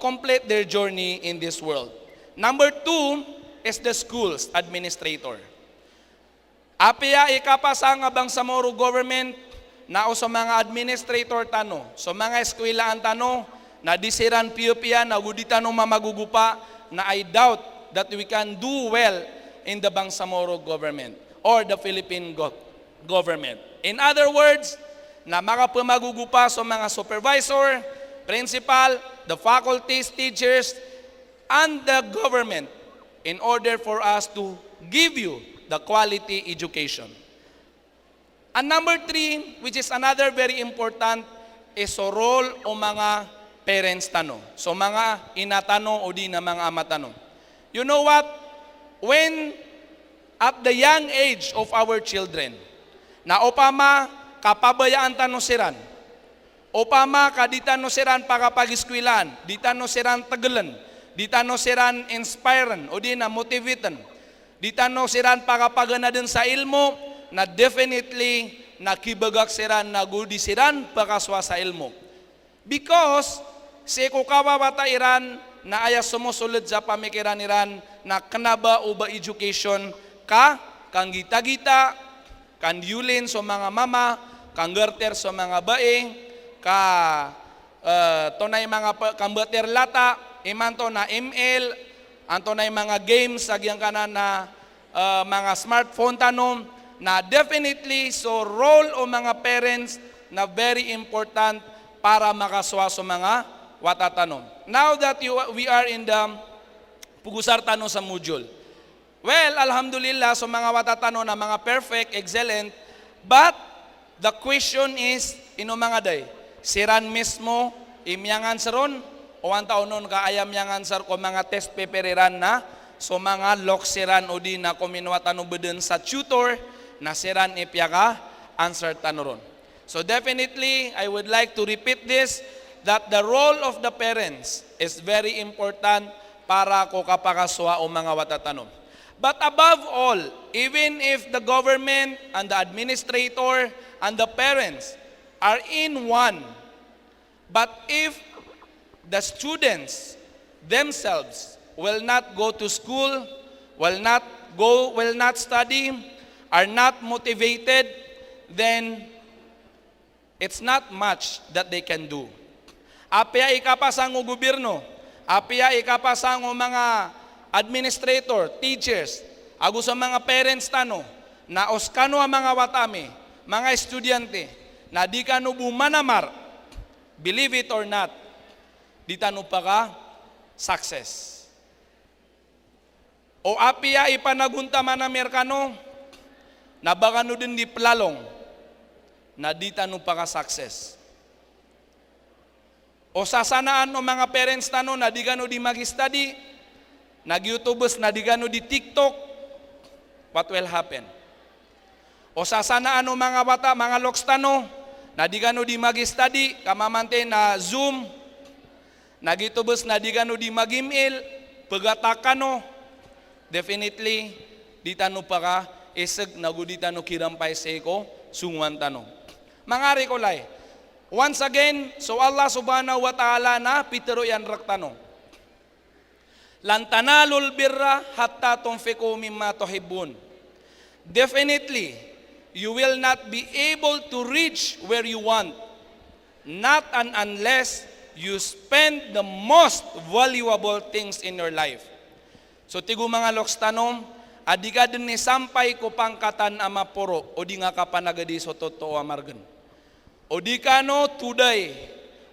Speaker 11: complete their journey in this world. Number two is the schools administrator. Apia ikapasa nga Bangsamoro government na o sa mga administrator tano, sa mga eskwelahan tano, na disiran piyo-piya, na gudi tano mamagugupa, na I doubt that we can do well in the Bangsamoro government or the Philippine government. In other words, na makapamagugupa sa mga supervisor, principal, the faculties, teachers, and the government in order for us to give you the quality education. And number 3, which is another very important, is so role o mga parents tano. So mga inatano o di na mga amatano. You know what? When at the young age of our children, na opama kapabayaan tano siran, opama kaditano siran pagapag-eskwilan, ditano siran tagalan, ditano siran inspiran o di na motivatan, ditano siran pagapagana din sa ilmo, na definitely nakibagak siran nagudi siran pakaswa sa ilmo. Because si kukawawata iran na aya sumusulod sa pamikiran iran na kanaba o ba education kang gita-gita, kan yulin so mga mama, kang garter so mga baeng, tonay mga kambater lata, imanto na ML, anto na mga games, sagyang kanan na mga smartphone tanom, na definitely so role o mga parents na very important para makaswa sa mga watatanom. Now that we are in the pugusar tanong sa module. Well, alhamdulillah, so mga watatanon na mga perfect, excellent, but the question is, mga day, siran mismo, imyangan saron, o ang taon nun kaayam yangan sar ko mga test paperiran na, so mga loksiran o di na kuminwatano bedun sa tutor, na siran ipyaka, answer tanoron. So definitely, I would like to repeat this, that the role of the parents is very important para ko kapakaswa o mga watatanom. But above all, even if the government and the administrator and the parents are in one, but if the students themselves will not go to school, will not study, are not motivated, then it's not much that they can do. Apya ikapasang o gobyerno, apya ikapasang o mga administrator, teachers, ago sa mga parents tano, na oskano ang mga watami, mga estudyante, na di kano bumanamar, believe it or not, di tano pa ka success. O apya ipanagunta man na merkano, na baka no din di plalong, na di tano pa ka success. O sasanaan o mga parents tano na di gano di mag-study, nag-YouTubers na di gano di TikTok, what will happen? O sasanaan o mga bata, mga loks tano, na di gano di mag-study, kamamante na Zoom, nag-YouTubers na di gano di mag-email, pagatakano, definitely, di tano pa ka, isag nagudita no Kiram pa ko sungwan tano. Mangari ko lay. Once again, so Allah subhanahu wa ta'ala na pitero yan raktano. Lan tanalul birra hatta tunfiqu mimma tuhibbun. Definitely, you will not be able to reach where you want, not unless you spend the most valuable things in your life. So tigo mga loks tanom, adi ka din ni sampay ko pangkatan amaporo, o di nga kapanagadi so totoo amargan. O di ka no today,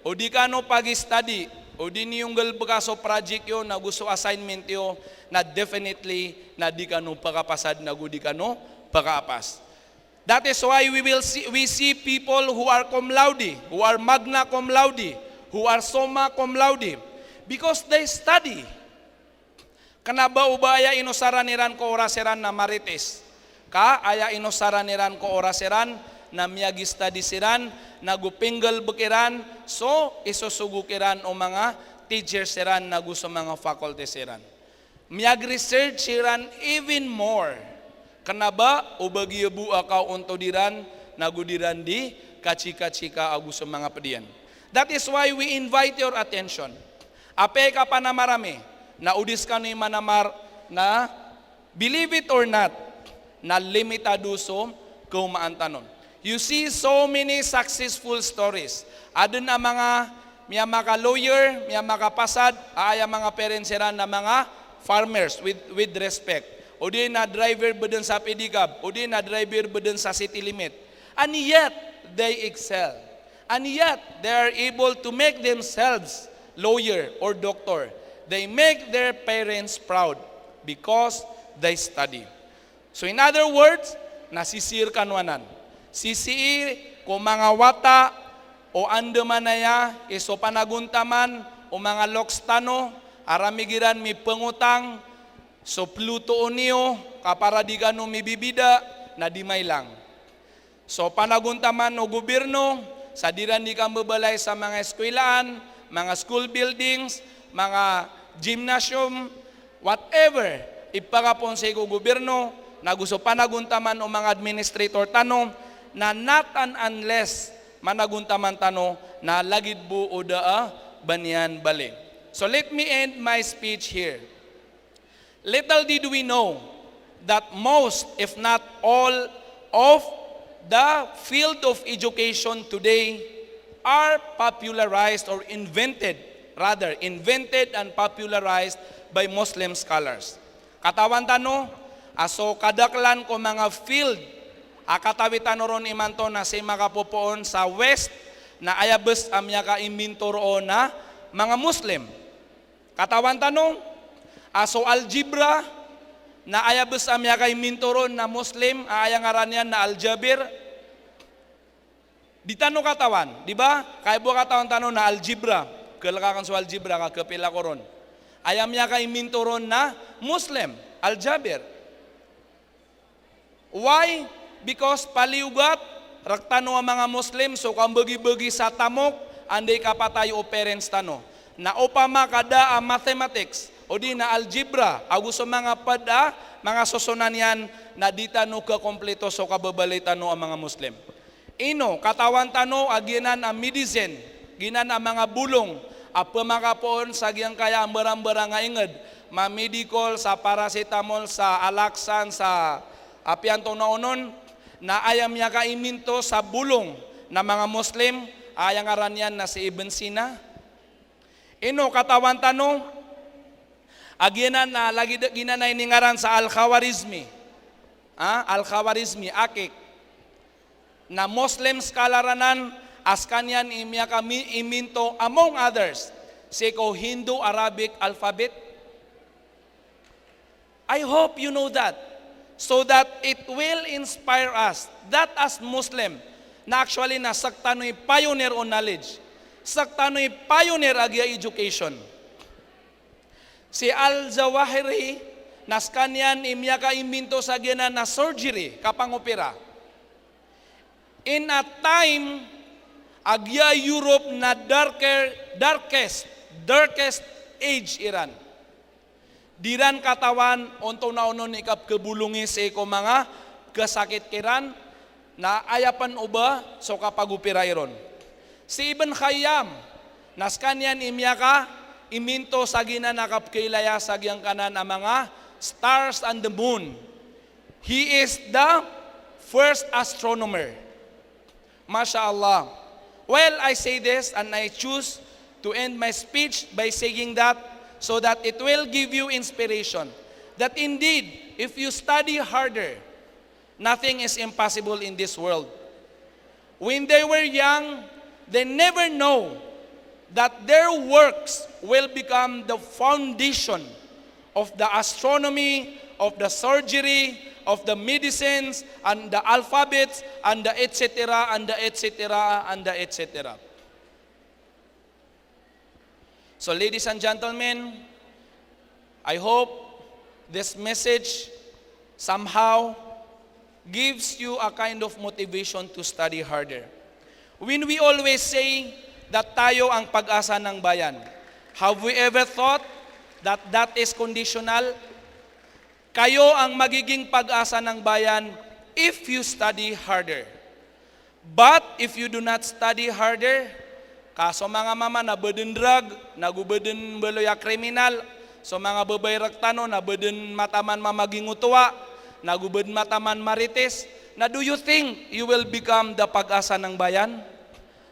Speaker 11: o di ka no pag-study, o di niyong galbagaso project yo, na gusto assignment yo, na definitely, na di ka no pagkapasad, na di ka no pagkapas. That is why we see people who are cum laude, who are magna cum laude, who are summa cum laude, because they study. Kanaba ubaya inosaraniran ko oraseran na marites. Ka aya inosaraniran ko oraseran na miyagi study siran, nagupinggal bukiran, so isusugukiran o mga teachers siran na gusto mga faculty siran. Miyag research siran even more. Kanaba ubagiyabu akaw unto diran, nagudiran di kachika-chika agusto mga pediyan. That is why we invite your attention. Ape ka pa na marami, na udis ka ni manamar na believe it or not, na limitado so kumaantanon. You see so many successful stories. Adun na mga maka lawyer, maka pasad, ay mga parents na mga farmers with respect. O di na driver bedun sa pedicab, o di na driver bedun sa city limit. And yet, they excel. And yet, they are able to make themselves lawyer or doctor. They make their parents proud because they study. So in other words, nasisir kanwanan. Sisi ko mga wata o andamanaya iso panaguntaman o mga lokstano aramigiran mi pengutang so Pluto niyo kaparadigan no mi bibida na di may lang. So panaguntaman o gobyerno sa diran di kang babalay sa mga eskwelaan, mga school buildings, mga gymnasium, whatever ipagapon sa gobyerno na gusto panaguntaman o mga administrator tanong na not unless managuntaman tano na lagid bu o daa banyan bali. So let me end my speech here. Little did we know that most, if not all, of the field of education today are popularized or invented and popularized by Muslim scholars. Katawan tano, aso kadaklan ko mga field akatawitan ron imanto na si makapupoon sa West na ayabes amya ka imbintoro na mga Muslim. Katawan tanong, aso algebra na ayabes amya ka imbintoro na Muslim, ayang aranyan na aljabir. Di tanong katawan, di ba? Kaya buwa katawan tanong na algebra, kalakakan sa algebra ka kapila koron. Ayam niya ka imbintoro na Muslim, aljabir. Why? Because paliugat, raktano ang mga Muslim, so kang bagi-bagi sa tamok, anday kapatay o parents tano. Na upama kada ang mathematics, o di na algebra, agusto mga pada, mga susunan yan, na di tano ka kompleto so kababali tano ang mga Muslim. Ino, katawan tano, aginan ang medicine, ginan ang mga bulong, apamakapoon sa giyang kaya ang barang-barang nga inged, ma-medical, sa paracetamol, sa alaksan, sa apianto na unon, na ayam niya kaiminto sa bulong na mga Muslim, ayang aran yan na si Ibn Sina. Ino, katawan tanong, aginan na lagi ginanay ningaran sa Al-Khawarizmi. Al-Khawarizmi, akik. Na Muslim skalaranan, askanyan imya kami iminto among others, seko Hindu-Arabic alphabet. I hope you know that. So that it will inspire us, that as Muslim, na actually na saktano'y pioneer on knowledge, saktano'y pioneer agya education. Si Al-Zawahiri, naskanyan imya ka iminto sa gina na surgery, kapangopera. In a time, agya Europe na darkest age Iran. Diran katawan, onto na unon ikap kebulungi sa iko mga kasakit kiran, na ayapan uba, so kapagupira iron. Si Ibn Khayyam, naskanyan imyaka, iminto sa ginanakap kailaya sa giyang kanan ang mga stars and the moon. He is the first astronomer. MashaAllah. Well, I say this and I choose to end my speech by saying that so that it will give you inspiration. That indeed, if you study harder, nothing is impossible in this world. When they were young, they never know that their works will become the foundation of the astronomy, of the surgery, of the medicines, and the alphabets, and the etc., and the etc., and the etc. So ladies and gentlemen, I hope this message somehow gives you a kind of motivation to study harder. When we always say that tayo ang pag-asa ng bayan, have we ever thought that that is conditional? Kayo ang magiging pag-asa ng bayan if you study harder. But if you do not study harder, kaso mga mama na burden drug, nagubeden beloya kriminal, so mga babay raktano na burden mataman mamaging utuwa, nagubeden mataman marites, na do you think you will become the pag-asa ng bayan?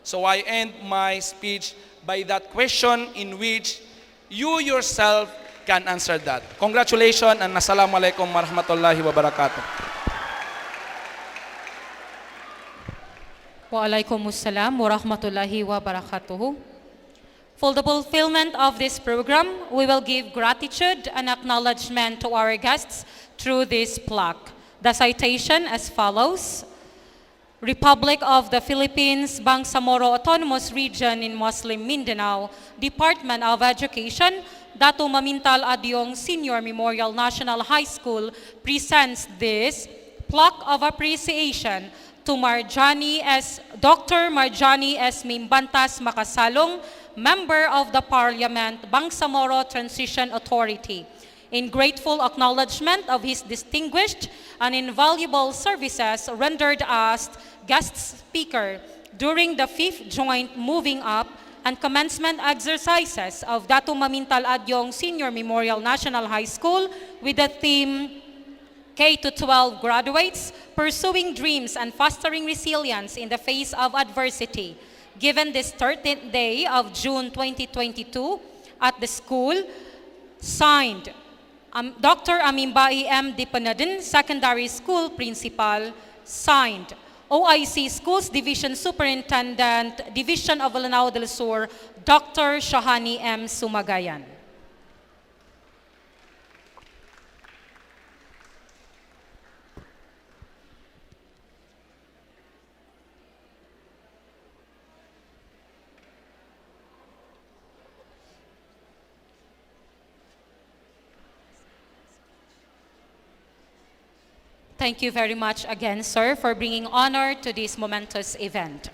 Speaker 11: So I end my speech by that question in which you yourself can answer that. Congratulations and assalamualaikum warahmatullahi wabarakatuh.
Speaker 5: Waalaikumsalam warahmatullahi wabarakatuh. For the fulfillment of this program, we will give gratitude and acknowledgement to our guests through this plaque. The citation as follows: Republic of the Philippines, Bangsamoro Autonomous Region in Muslim Mindanao, Department of Education, Datu Mamintal Adiong Senior Memorial National High School presents this plaque of appreciation to Dr. Marjanie S. Mimbantas Macasalong, Member of the Parliament, Bangsamoro Transition Authority, in grateful acknowledgement of his distinguished and invaluable services rendered as guest speaker during the 5th Joint Moving Up and Commencement Exercises of Datu Mamintal Adiong Senior Memorial National High School with the theme K-12 Graduates, Pursuing Dreams and Fostering Resilience in the Face of Adversity. Given this 13th day of June 2022 at the school, signed Dr. Amimbae M. Dipunudun, Secondary School Principal, signed OIC Schools Division Superintendent, Division of Lanao Del Sur, Dr. Sahanee M. Sumagayan. Thank you very much again, sir, for bringing honor to this momentous event.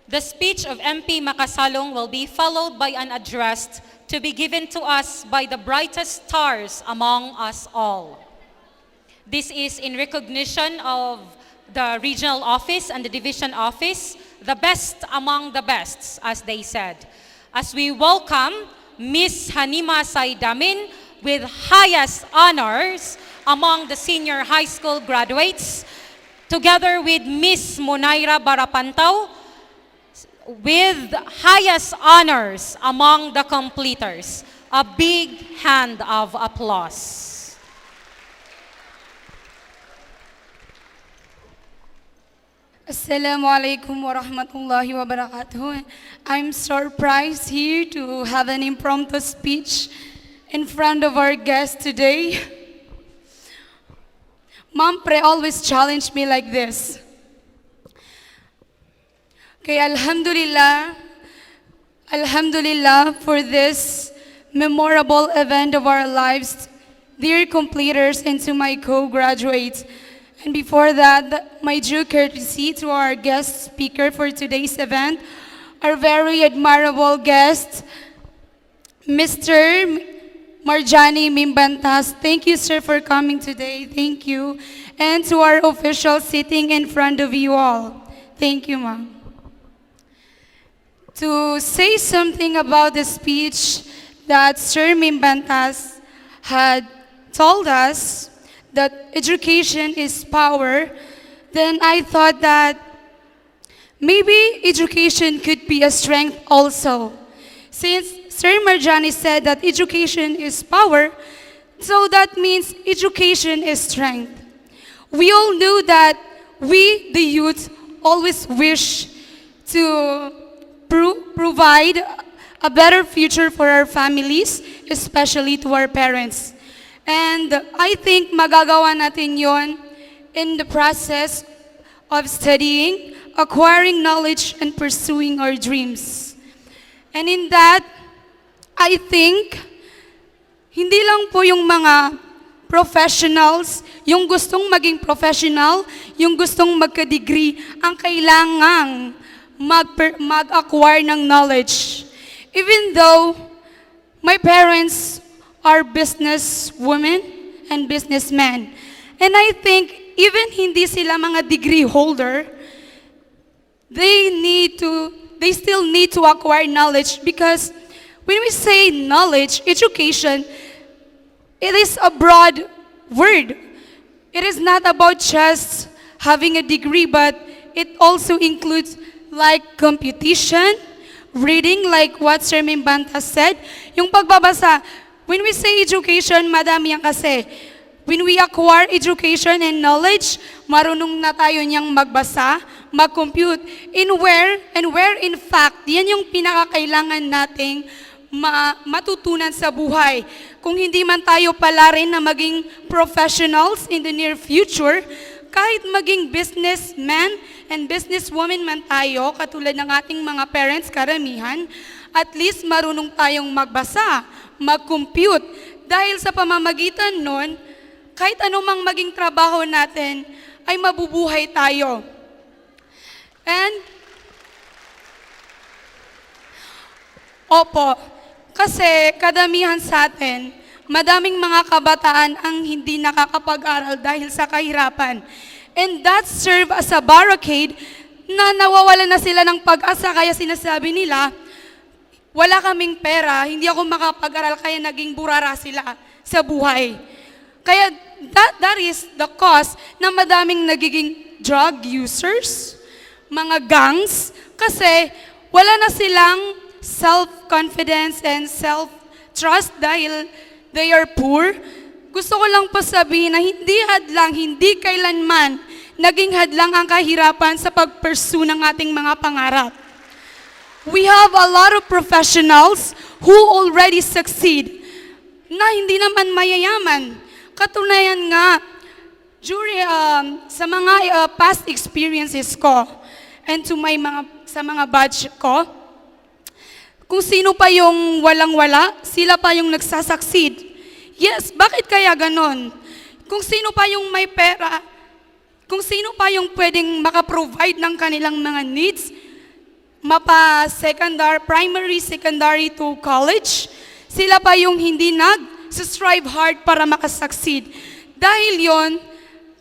Speaker 5: The speech of MP Macasalong will be followed by an address to be given to us by the brightest stars among us all. This is in recognition of the regional office and the division office, the best among the bests, as they said. As we welcome Miss Hanima Saidamin with highest honors among the senior high school graduates, together with Miss Munaira Barapantao with highest honors among the completers. A big hand of applause.
Speaker 12: Assalamualaikum warahmatullahi wabarakatuh. I'm surprised here to have an impromptu speech in front of our guests today. Mom Pre always challenged me like this. Okay, Alhamdulillah for this memorable event of our lives, dear completers and to my co-graduates. And before that, my due courtesy to our guest speaker for today's event, our very admirable guest, Mr. Marjanie Mimbantas. Thank you, sir, for coming today. Thank you. And to our officials sitting in front of you all. Thank you, ma'am. To say something about the speech that Sir Mimbantas had told us, that education is power, then I thought that maybe education could be a strength also. Since Sir Marjanie said that education is power, so that means education is strength. We all knew that we, the youth, always wish to provide a better future for our families, especially to our parents. And I think magagawa natin yon in the process of studying, acquiring knowledge, and pursuing our dreams. And in that, I think, hindi lang po yung mga professionals, yung gustong maging professional, yung gustong magka-degree, ang kailangang mag-acquire ng knowledge. Even though my parents are businesswomen and businessmen. And I think even hindi sila mga degree holder, they still need to acquire knowledge, because when we say knowledge, education, it is a broad word. It is not about just having a degree, but it also includes like computation, reading, like what Sir Mimbantas said, yung pagbabasa. When we say education, madami yan kasi. When we acquire education and knowledge, marunong na tayo niyang magbasa, mag-compute. Where in fact, yan yung pinakakailangan nating matutunan sa buhay. Kung hindi man tayo pala rin na maging professionals in the near future, kahit maging businessman and businesswoman man tayo, katulad ng ating mga parents, karamihan, at least marunong tayong magbasa, mag-compute. Dahil sa pamamagitan nun, kahit anumang maging trabaho natin, ay mabubuhay tayo. And, opo, kasi kadamihan sa atin, madaming mga kabataan ang hindi nakakapag-aral dahil sa kahirapan. And that serve as a barricade na nawawala na sila ng pag-asa, kaya sinasabi nila, wala kaming pera, hindi ako makapag-aral, kaya naging burara sila sa buhay. Kaya that is the cause na madaming nagiging drug users, mga gangs, kasi wala na silang self-confidence and self-trust dahil they are poor. Gusto ko lang po sabihin na hindi kailanman naging hadlang ang kahirapan sa pag-pursue ng ating mga pangarap. We have a lot of professionals who already succeed na hindi naman mayayaman. Katunayan nga, sa mga past experiences ko and sa mga batch ko, kung sino pa yung walang-wala, sila pa yung nagsasucceed. Yes, bakit kaya ganon? Kung sino pa yung may pera, kung sino pa yung pwedeng makaprovide ng kanilang mga needs, primary, secondary to college, sila pa yung hindi nag-strive hard para makasucceed. Dahil yon,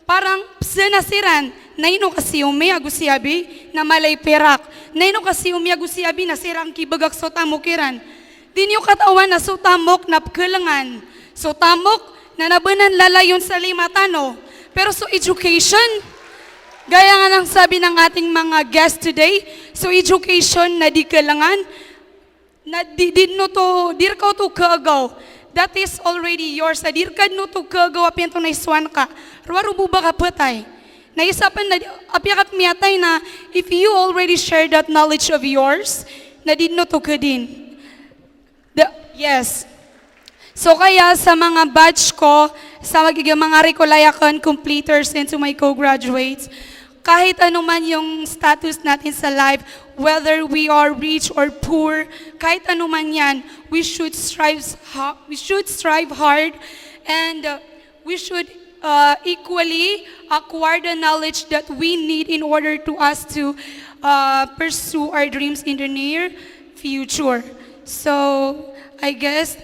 Speaker 12: parang sinasiran, naino kasi umiya gusiyabi na malay perak, naino kasi umiya gusiyabi na sirang kibagak so tamukiran. Din yung katawan na so tamok na pkelangan, so tamok na nabanan lalayon sa limatano. Pero so education, gaya nga ng sabi ng ating mga guests today, so education na di kailangan, na dir ka to kagaw, that is already yours. Dir ka no to kagaw, apian to na iswan ka, ruwaro buba ka patay. Naisapan na, apiakat miyatay na, if you already share that knowledge of yours, na di no to ka din. Yes. So kaya sa mga batch ko, sa mga Recolayakan completers and to my co-graduates, kahit anuman yung status natin sa life, whether we are rich or poor, kahit anuman yan, we should strive hard, and we should equally acquire the knowledge that we need in order to us to pursue our dreams in the near future. So I guess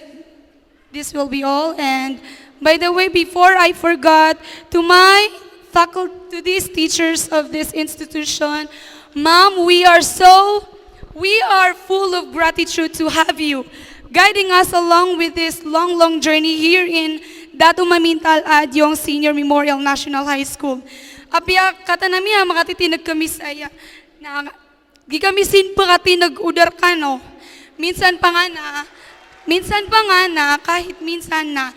Speaker 12: this will be all. And by the way, before I forgot, to my faculty, to these teachers of this institution, Ma'am, we are full of gratitude to have you guiding us along with this long journey here in Datu Mamintal Adiong Senior Memorial National High School. Apya katanami makatitinag kami sa iya na di kami sinpakati nag-udar ka no. Minsan pa nga na, kahit minsan na,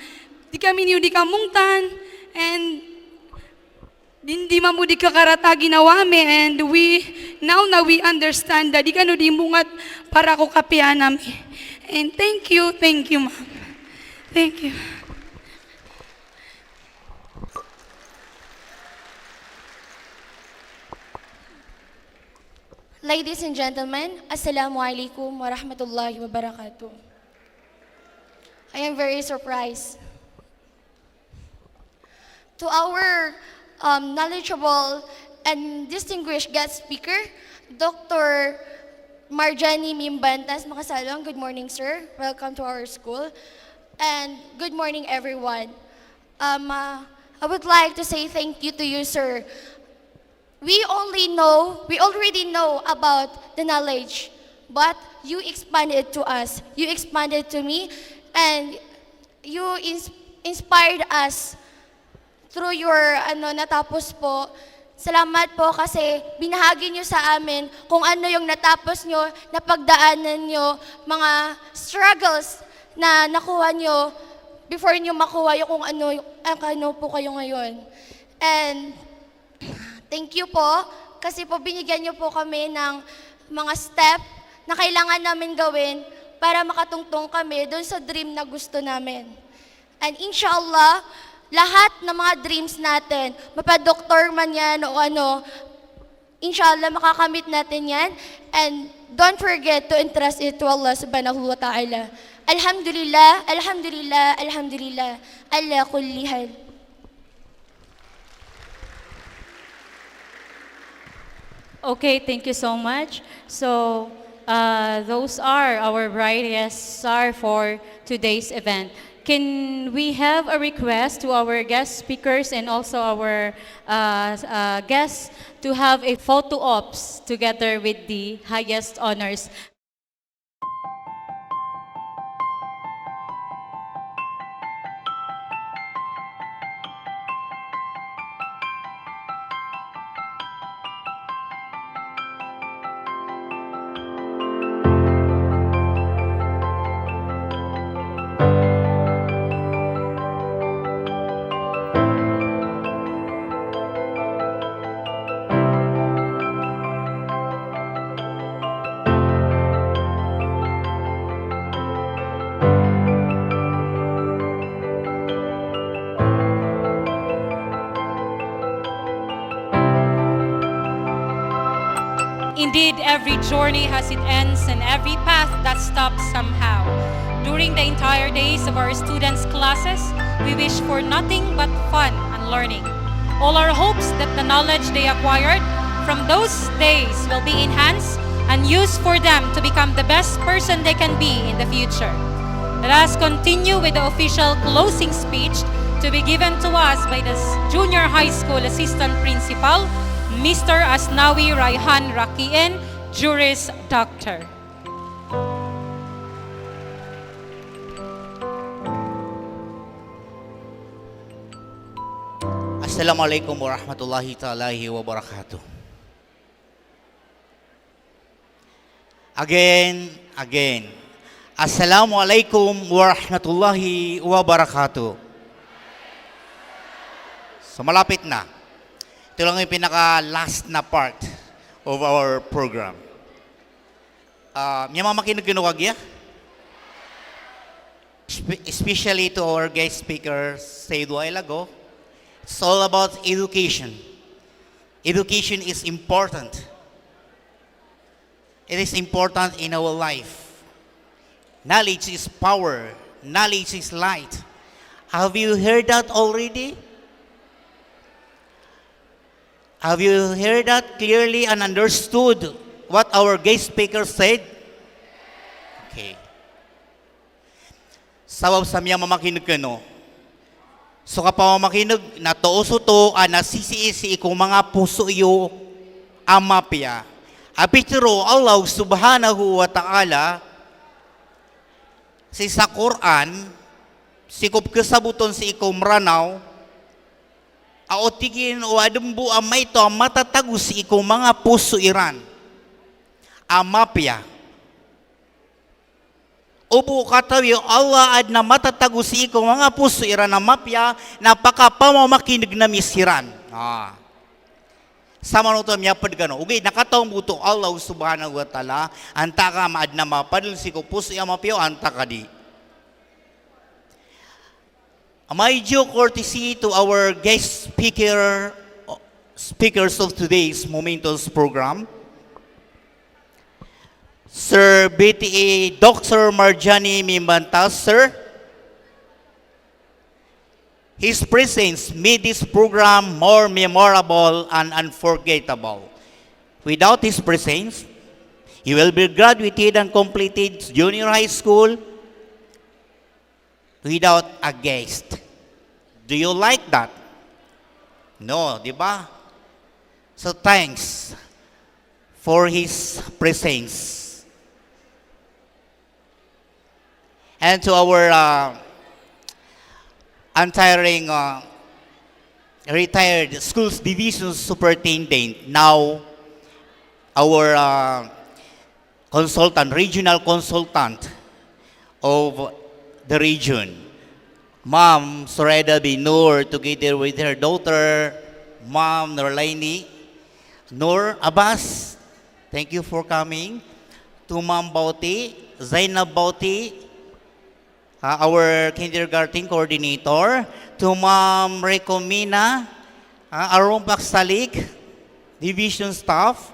Speaker 12: di kami niyo di kamungtan, and hindi mamudi ka karata ginawa mi, and now we understand that di ka no di mungat para ko kapian nami. And thank you, ma'am. Thank you.
Speaker 13: Ladies and gentlemen, Assalamualaikum warahmatullahi wabarakatuh. I am very surprised. To our knowledgeable and distinguished guest speaker, Dr. Marjanie Mimbantas, Macasalong, good morning, sir. Welcome to our school. And good morning, everyone. I would like to say thank you to you, sir. We already know about the knowledge, but you expanded to us. You expanded to me, and you inspired us through your natapos po. Salamat po kasi binahagi nyo sa amin kung ano yung natapos nyo, napagdaanan nyo, mga struggles na nakuha nyo before nyo makuha yung kung ano po kayo ngayon. And thank you po kasi po binigyan niyo po kami ng mga step na kailangan namin gawin para makatungtong kami doon sa dream na gusto namin. And inshallah, lahat ng mga dreams natin, mapadoktor man yan o ano, inshallah makakamit natin yan. And don't forget to entrust it to Allah subhanahu wa ta'ala. Alhamdulillah, alhamdulillah, alhamdulillah, ala kulli hal.
Speaker 1: Okay, thank you so much. So, those are our brightest star for today's event. Can we have a request to our guest speakers and also our guests to have a photo ops together with the highest honors?
Speaker 5: Indeed, every journey has its ends and every path that stops somehow. During the entire days of our students' classes, we wish for nothing but fun and learning. All our hopes that the knowledge they acquired from those days will be enhanced and used for them to become the best person they can be in the future. Let us continue with the official closing speech to be given to us by the Junior High School Assistant Principal, Mr. Asnawi Raihan Rakiin, Juris Doctor.
Speaker 14: Assalamualaikum warahmatullahi ta'ala wabarakatuh. Again. Assalamualaikum warahmatullahi wabarakatuh. So malapit na. Ito lang yung pinaka-last na part of our program. May mga makinig-kinuwag ya? Especially to our guest speaker, said a while ago, it's all about education. Education is important. It is important in our life. Knowledge is power. Knowledge is light. Have you heard that already? Have you heard that clearly and understood what our guest speaker said? Okay. Sabab sa miya mamakinig ka, no? So kapag mamakinig, natuoso to, nasisiisi ikong mga puso iyo, amapya. Apitiro Allah subhanahu wa ta'ala, sa Quran, sikop kasabuton si ikong ranaw, aotigin o adumbu amay to matatagus iko mga puso iran. Amapya. Upo katawi Allah ad na matatagus iko mga puso iran amapya napakapamamakinig na misiran. Sama no to miya padgano. Ugay nakataong buto Allah subhanahu wa ta'ala antaka maad na mapadul siko puso amapya antaka di. My due courtesy to our guest speakers of today's momentous program, Sir BTA Dr. Marjanie Mimbantas, sir. His presence made this program more memorable and unforgettable. Without his presence, he will be graduated and completed junior high school without a guest. Do you like that? No, di ba? So thanks for his presence. And to our untiring retired schools division superintendent, now our consultant, regional consultant of the region, Ma'am Soraida Noor, together with her daughter, Ma'am Norlaini, Noor, Abbas, thank you for coming. To Ma'am Baute, Zainab Baute, our kindergarten coordinator. To Ma'am Recomina, Arumpak Salik, division staff.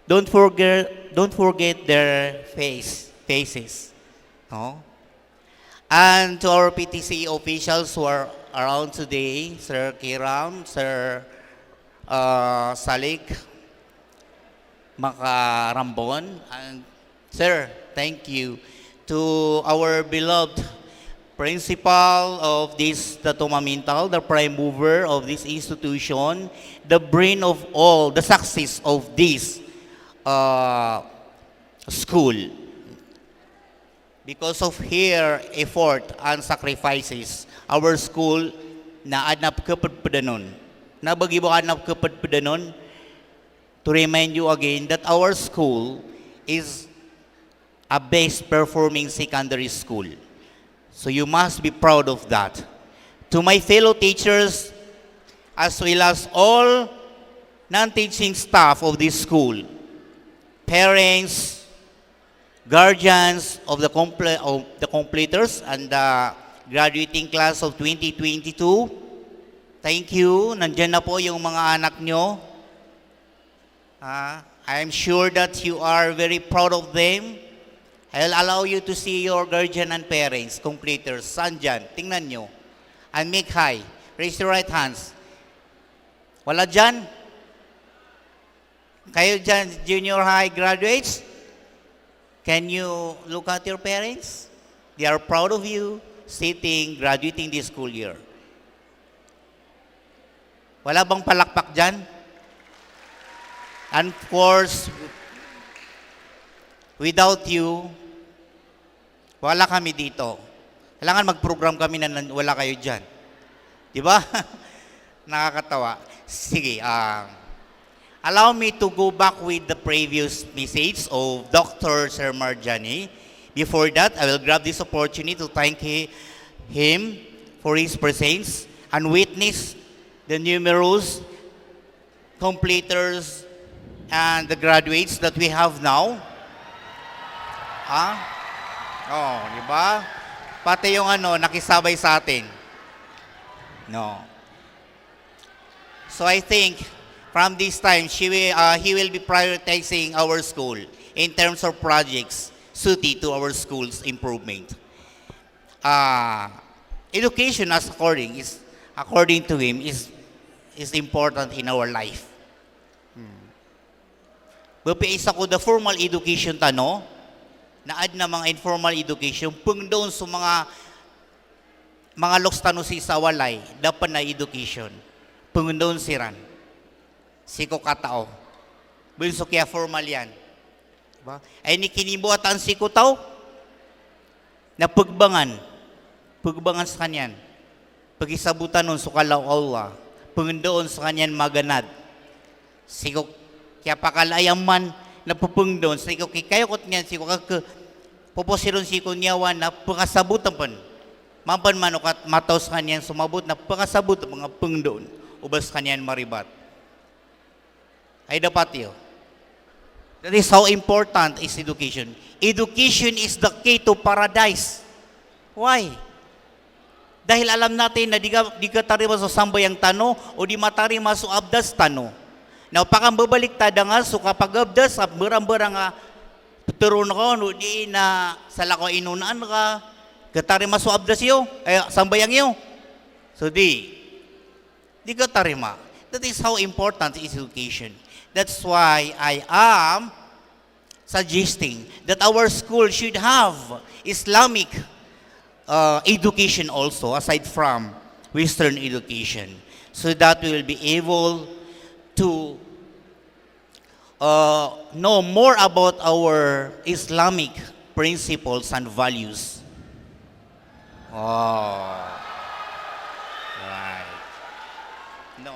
Speaker 14: Don't forget their faces. No? And to our PTC officials who are around today, Sir Kiram, Sir Salik, Macarambon, and Sir, thank you. To our beloved principal of this Datu Mamintal, the prime mover of this institution, the brain of all, the success of this school. Because of her effort and sacrifices, our school naanap kapadpadanon. Nabagi ba anap kapadpadanon? To remind you again that our school is a best performing secondary school. So you must be proud of that. To my fellow teachers, as well as all non-teaching staff of this school, parents, guardians of the completers and the graduating class of 2022, thank you. Nandyan na po yung mga anak nyo. I am sure that you are very proud of them. I'll allow you to see your guardian and parents, completers. Saan dyan? Tingnan nyo. And make high. Raise your right hands. Wala dyan? Kayo dyan, junior high graduates? Can you look at your parents? They are proud of you graduating this school year. Wala bang palakpak dyan? And of course, without you, wala kami dito. Kailangan mag-program kami na wala kayo dyan. Di ba? Nakakatawa. Sige, allow me to go back with the previous message of Dr. Sir Marjanie. Before that, I will grab this opportunity to thank him for his presence and witness the numerous completers and the graduates that we have now. Oh, di ba? Pati yung nakisabay sa atin. No. So I think from this time, he will be prioritizing our school in terms of projects suited to our school's improvement. Education, according to him, is important in our life. Bapiisa ko the formal education tano, naad na mga informal education, pung doon sa mga loks tano si sawalay, dapat na education. Pung doon siran. Siko katao. Bunso kaya formal yan. Diba? Ay ni kinibuatan siko tao, na pagbangan sa kanyan. Pagisabutan nun sukalaw Allah, pung doon sa kanyan maganad. Siko kaya pakalayang man napupung doon. Siko kayo kot niyan, siko puposiron siko niyawan na pagkasabutan pan. Mapan manukat mataos kanyan sumabot na pagkasabutan mga pung doon. Ubas kanyan maribat. Ay dapat yun. That is how important is education. Education is the key to paradise. Why? Dahil alam natin na di ka tarima sa sambayang tano o di matarima sa abdas tano. Now, pakang babalik tada nga, so kapag abdas, berang-berang nga, turun ko, no, di na salako inunaan ka, katarima sa abdas yo, sambayang yo. So di ka tarima. That is how important is education. That's why I am suggesting that our school should have Islamic education also, aside from Western education, so that we will be able to know more about our Islamic principles and values. Oh. Right. No.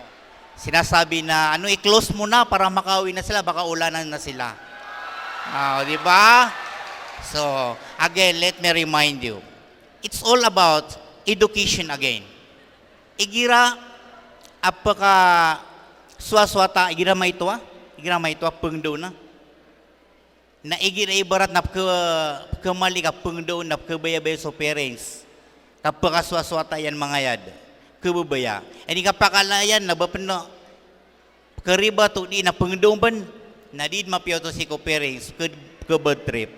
Speaker 14: Sinasabi na, i-close mo na para makauwi na sila, baka ulanan na sila. Di ba? So, again, let me remind you. It's all about education again. Igira, apaka swaswata igiramay to pengdo na igira ibarat nap ke mali ka pengdo nap ke baya so parents tap swaswata yan mga yad kebubaya ini kapakalayan na bapeno keriba tu di na pengdo ban na di mapio to si ko parents ke bad trip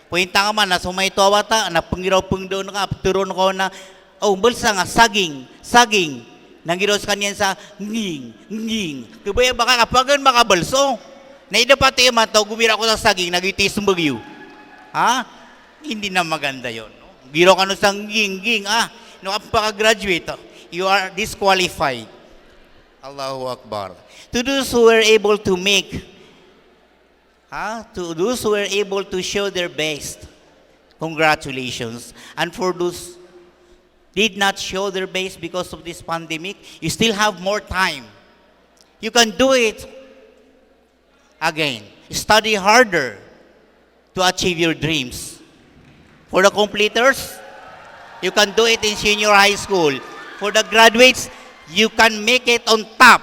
Speaker 14: pointa man na sumay to awata na pengiraw pengdo na turun ko na oh bulsa nga saging nanggiros kanyan sa nging. Kaya baka kapagan makabalso. Naida pati yung mataw, gumira ko sa saging, nagitis ng bagyo. Ha? Hindi na maganda yon. No? Giro ka no sa nging. No, paka-graduate, you are disqualified. Allahu Akbar. To those who were able to make, to those who were able to show their best, congratulations. And for those did not show their best because of this pandemic, you still have more time. You can do it again. Study harder to achieve your dreams. For the completers, you can do it in senior high school. For the graduates, you can make it on top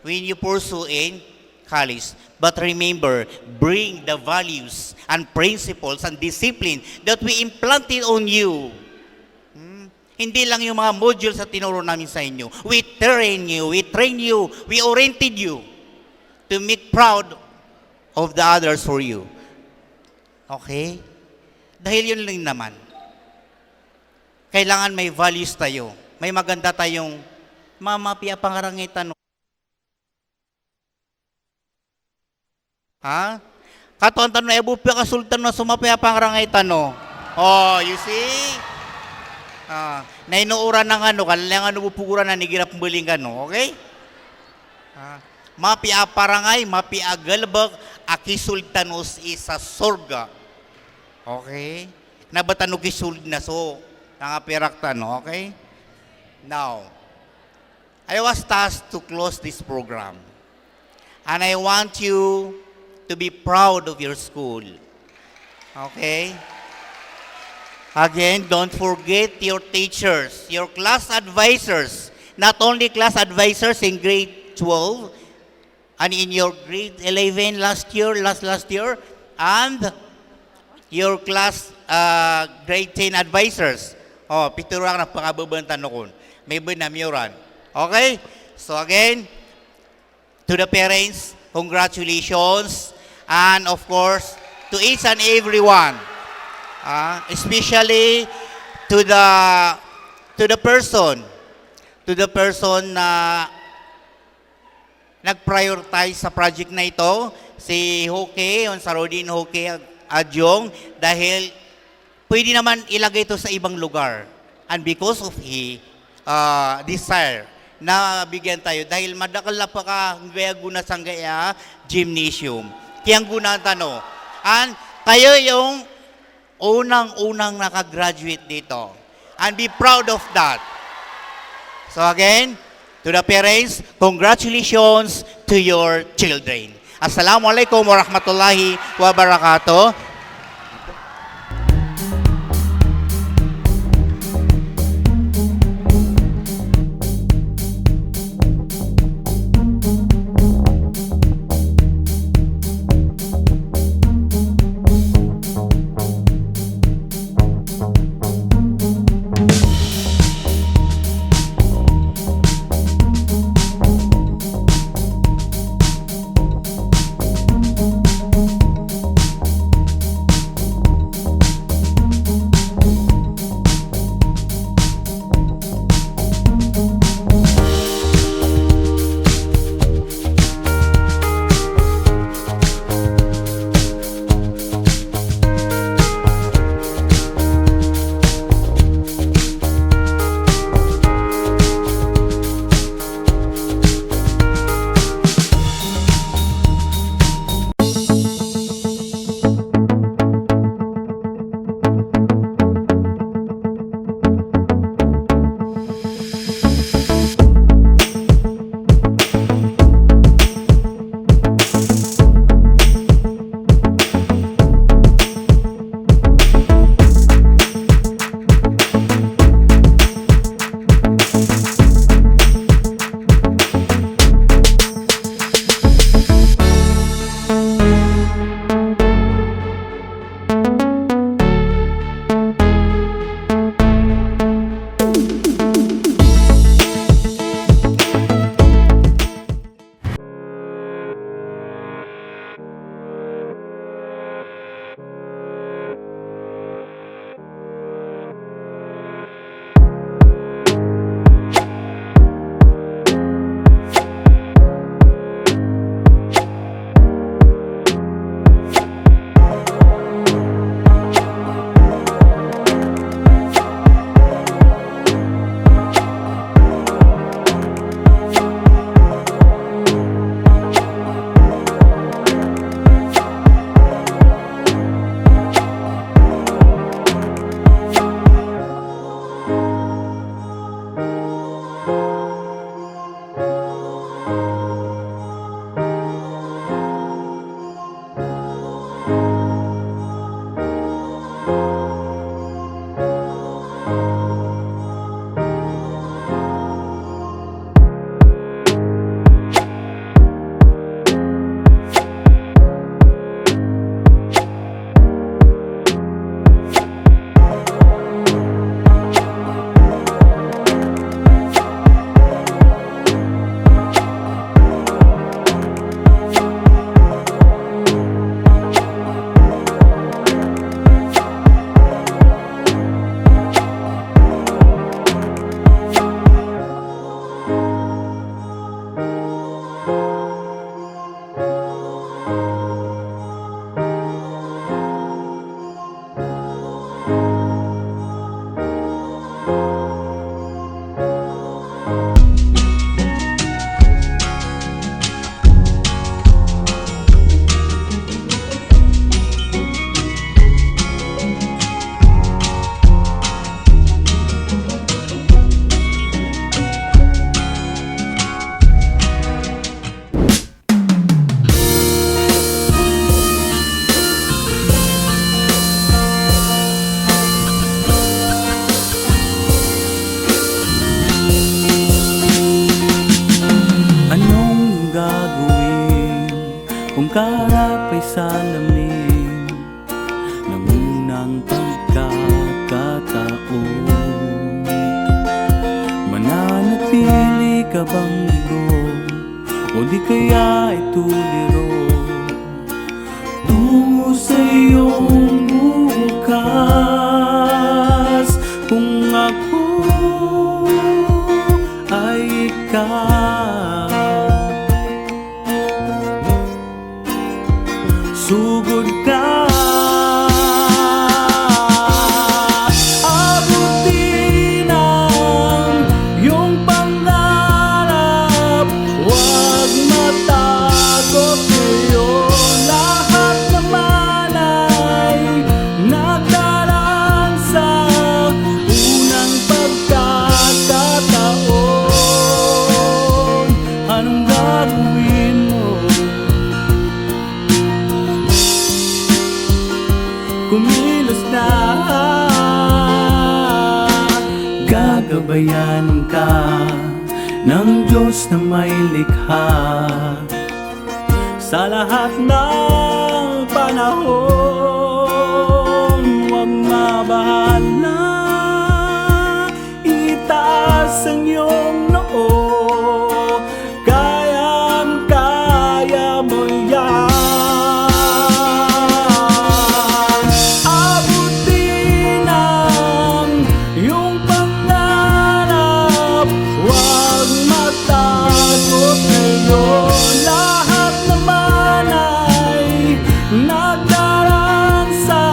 Speaker 14: when you pursue in college. But remember, bring the values and principles and discipline that we implanted on you. Hindi lang yung mga modules na tinuro namin sa inyo. We train you, we oriented you to make proud of the others for you. Okay? Dahil yun lang naman. Kailangan may values tayo. May maganda tayong mamapia pangarangitan. Ha? Katontan na ebupya kasultan na sumapaya pangarangitan. Oh, you see? Nainuuran ng kailangan nupupuguran na nigirap mbuling okay? Mapi aparangay, mapi agalbag, akisultanos isa sorga. Okay? Nabatano kisuld na so, nangapiraktan, okay? Now, I was tasked to close this program. And I want you to be proud of your school. Okay? Again, don't forget your teachers, your class advisors. Not only class advisors in grade 12 and in your grade 11 last year, and your class grade 10 advisors. Oh, piturang na pangababantan nukon. May binamyoran. Okay? So again, to the parents, congratulations. And of course, to each and everyone. Especially to the person na nag-prioritize sa project na ito, si Hoke, on Sarodin Hoke Adiong, dahil pwede naman ilagay ito sa ibang lugar. And because of desire na bigyan tayo, dahil madakal na pa ka gaya guna sang gaya gymnasium. Kiyang guna tano. And tayo yung unang nakagraduate dito. And be proud of that. So again, to the parents, congratulations to your children. Assalamualaikum warahmatullahi wabarakatuh.
Speaker 15: pagkarap ay salamin ng unang pagkakataon. Mananatili ka bang ligo o di kaya ay tuliro tungo sa iyong bukas? Kung ako ay ikaw, sugod ka. Abutin ang iyong pangarap, huwag matakot ngayon. Lahat naman ay nagdaraan sa unang pagkakataon. Anong gagawin mo? Kumilos na. Gagabayan ka ng Diyos na may likha sa lahat ng panahon. Huwag mabahala, itaas ang iyong noo, kayang-kaya mo yan. Abutin ang iyong pangarap, huwag matakot ngayon. Lahat naman ay nagdaraan sa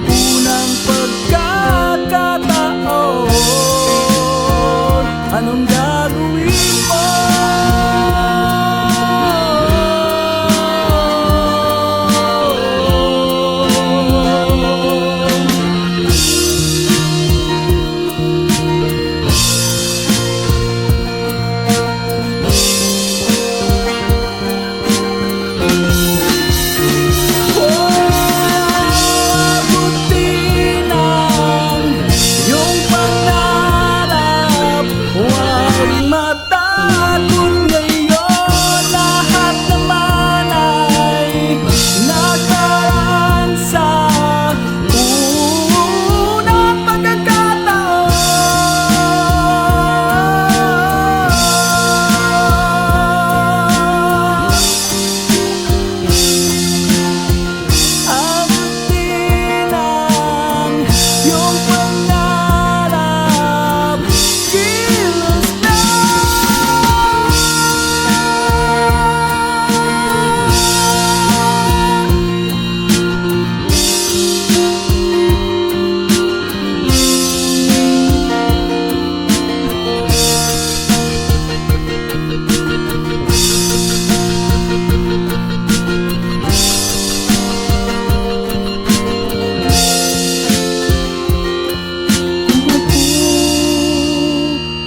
Speaker 15: unang pagkakataon. Anong gagawin mo? Abutin ang iyong pangarap, huwag matakot ngayon. Lahat naman ay nagdaraan sa unang pagkakataon. Abutin ang iyong pangarap, kilos na.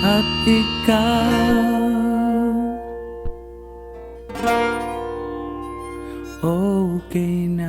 Speaker 15: At ikaw, okay na.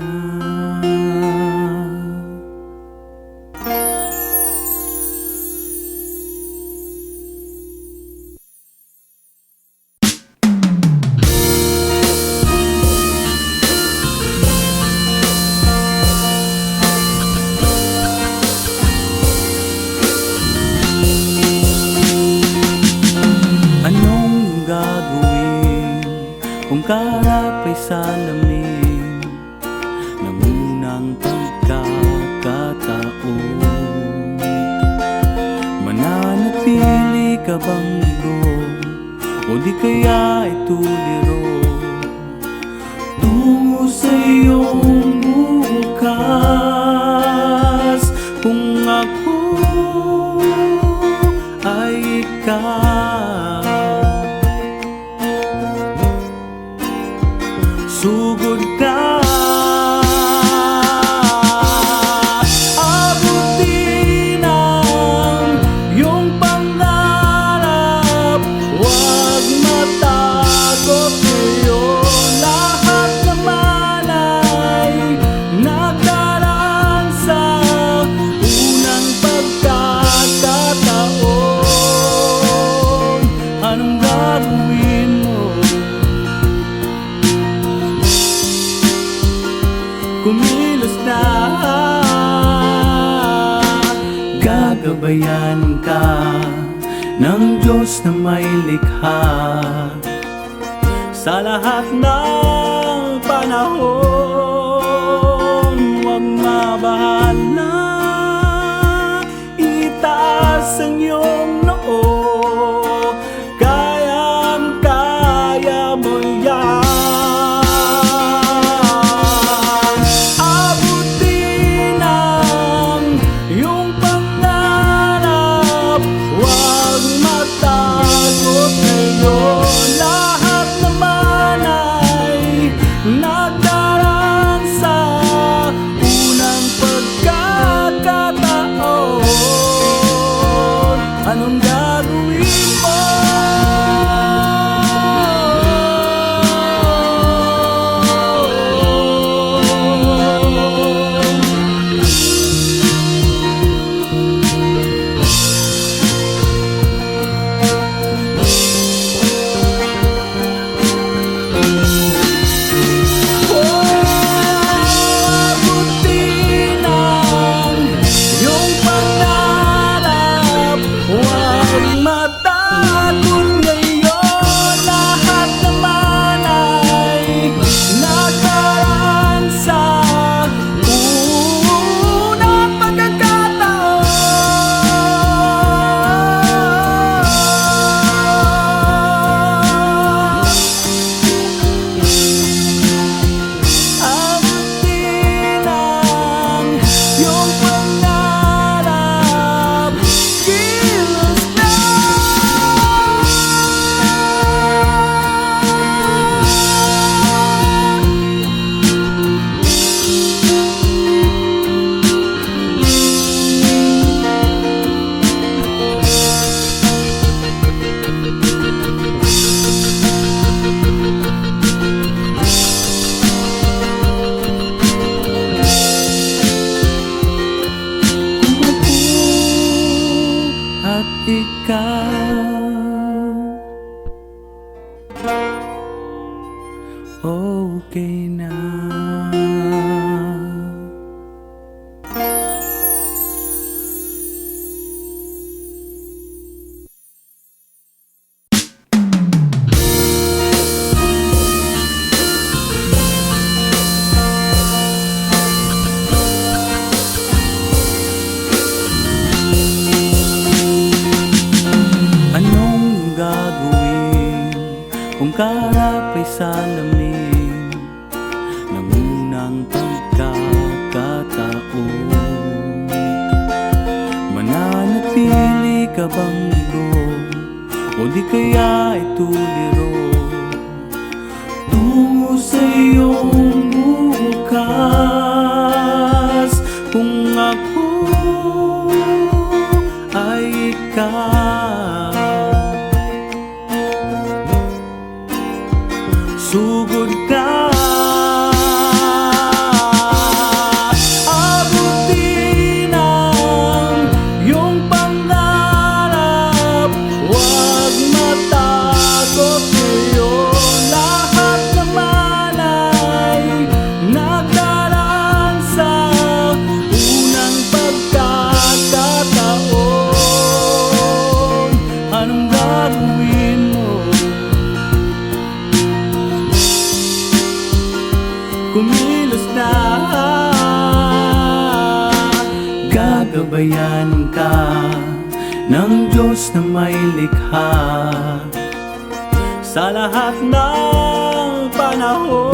Speaker 15: Anong gagawin kung karap ay salamin ng unang pagkakataon? Mananatili ka bang ligo o di kaya ay tuliro tungo sa iyong bukas? Kung ako ay ikaw, sugod ka. Abutin ang iyong pangarap, huwag matakot ngayon. Lahat naman ay nagdaraan sa unang pagkakataon. Anong gagawin mo? kumilos na. Gagabayan ka ng Diyos na may likha sa lahat ng panahon. Huwag mabahala, itaas ang iyong noo, kayang-kaya mo yan. Abutin ang iyong pangarap, huwag matakot ngayon. Lahat naman ay nagdaraan sa unang pagkakataon. Anong gagawin mo? Abutin ang iyong pangarap, huwag matakot ngayon. Lahat naman ay nagdaraan sa unang pagkakataon. Abutin ang iyong pangarap, kilos na. At ikaw, okay na. Anong gagawin kung kaharap ay salamin ng unang pagkakataon? Mananatili ka bang ligo o di kaya ay tuliro tungo sa iyong bukas? Kung ako ay ikaw, sugod ka. Abutin ang iyong pangarap, huwag matakot ngayon. Lahat naman ay nagdaraan sa unang pagkakataon. Anong gagawin mo? Kumilos na. Gagabayan ka ng Diyos na may likha sa lahat ng panahon.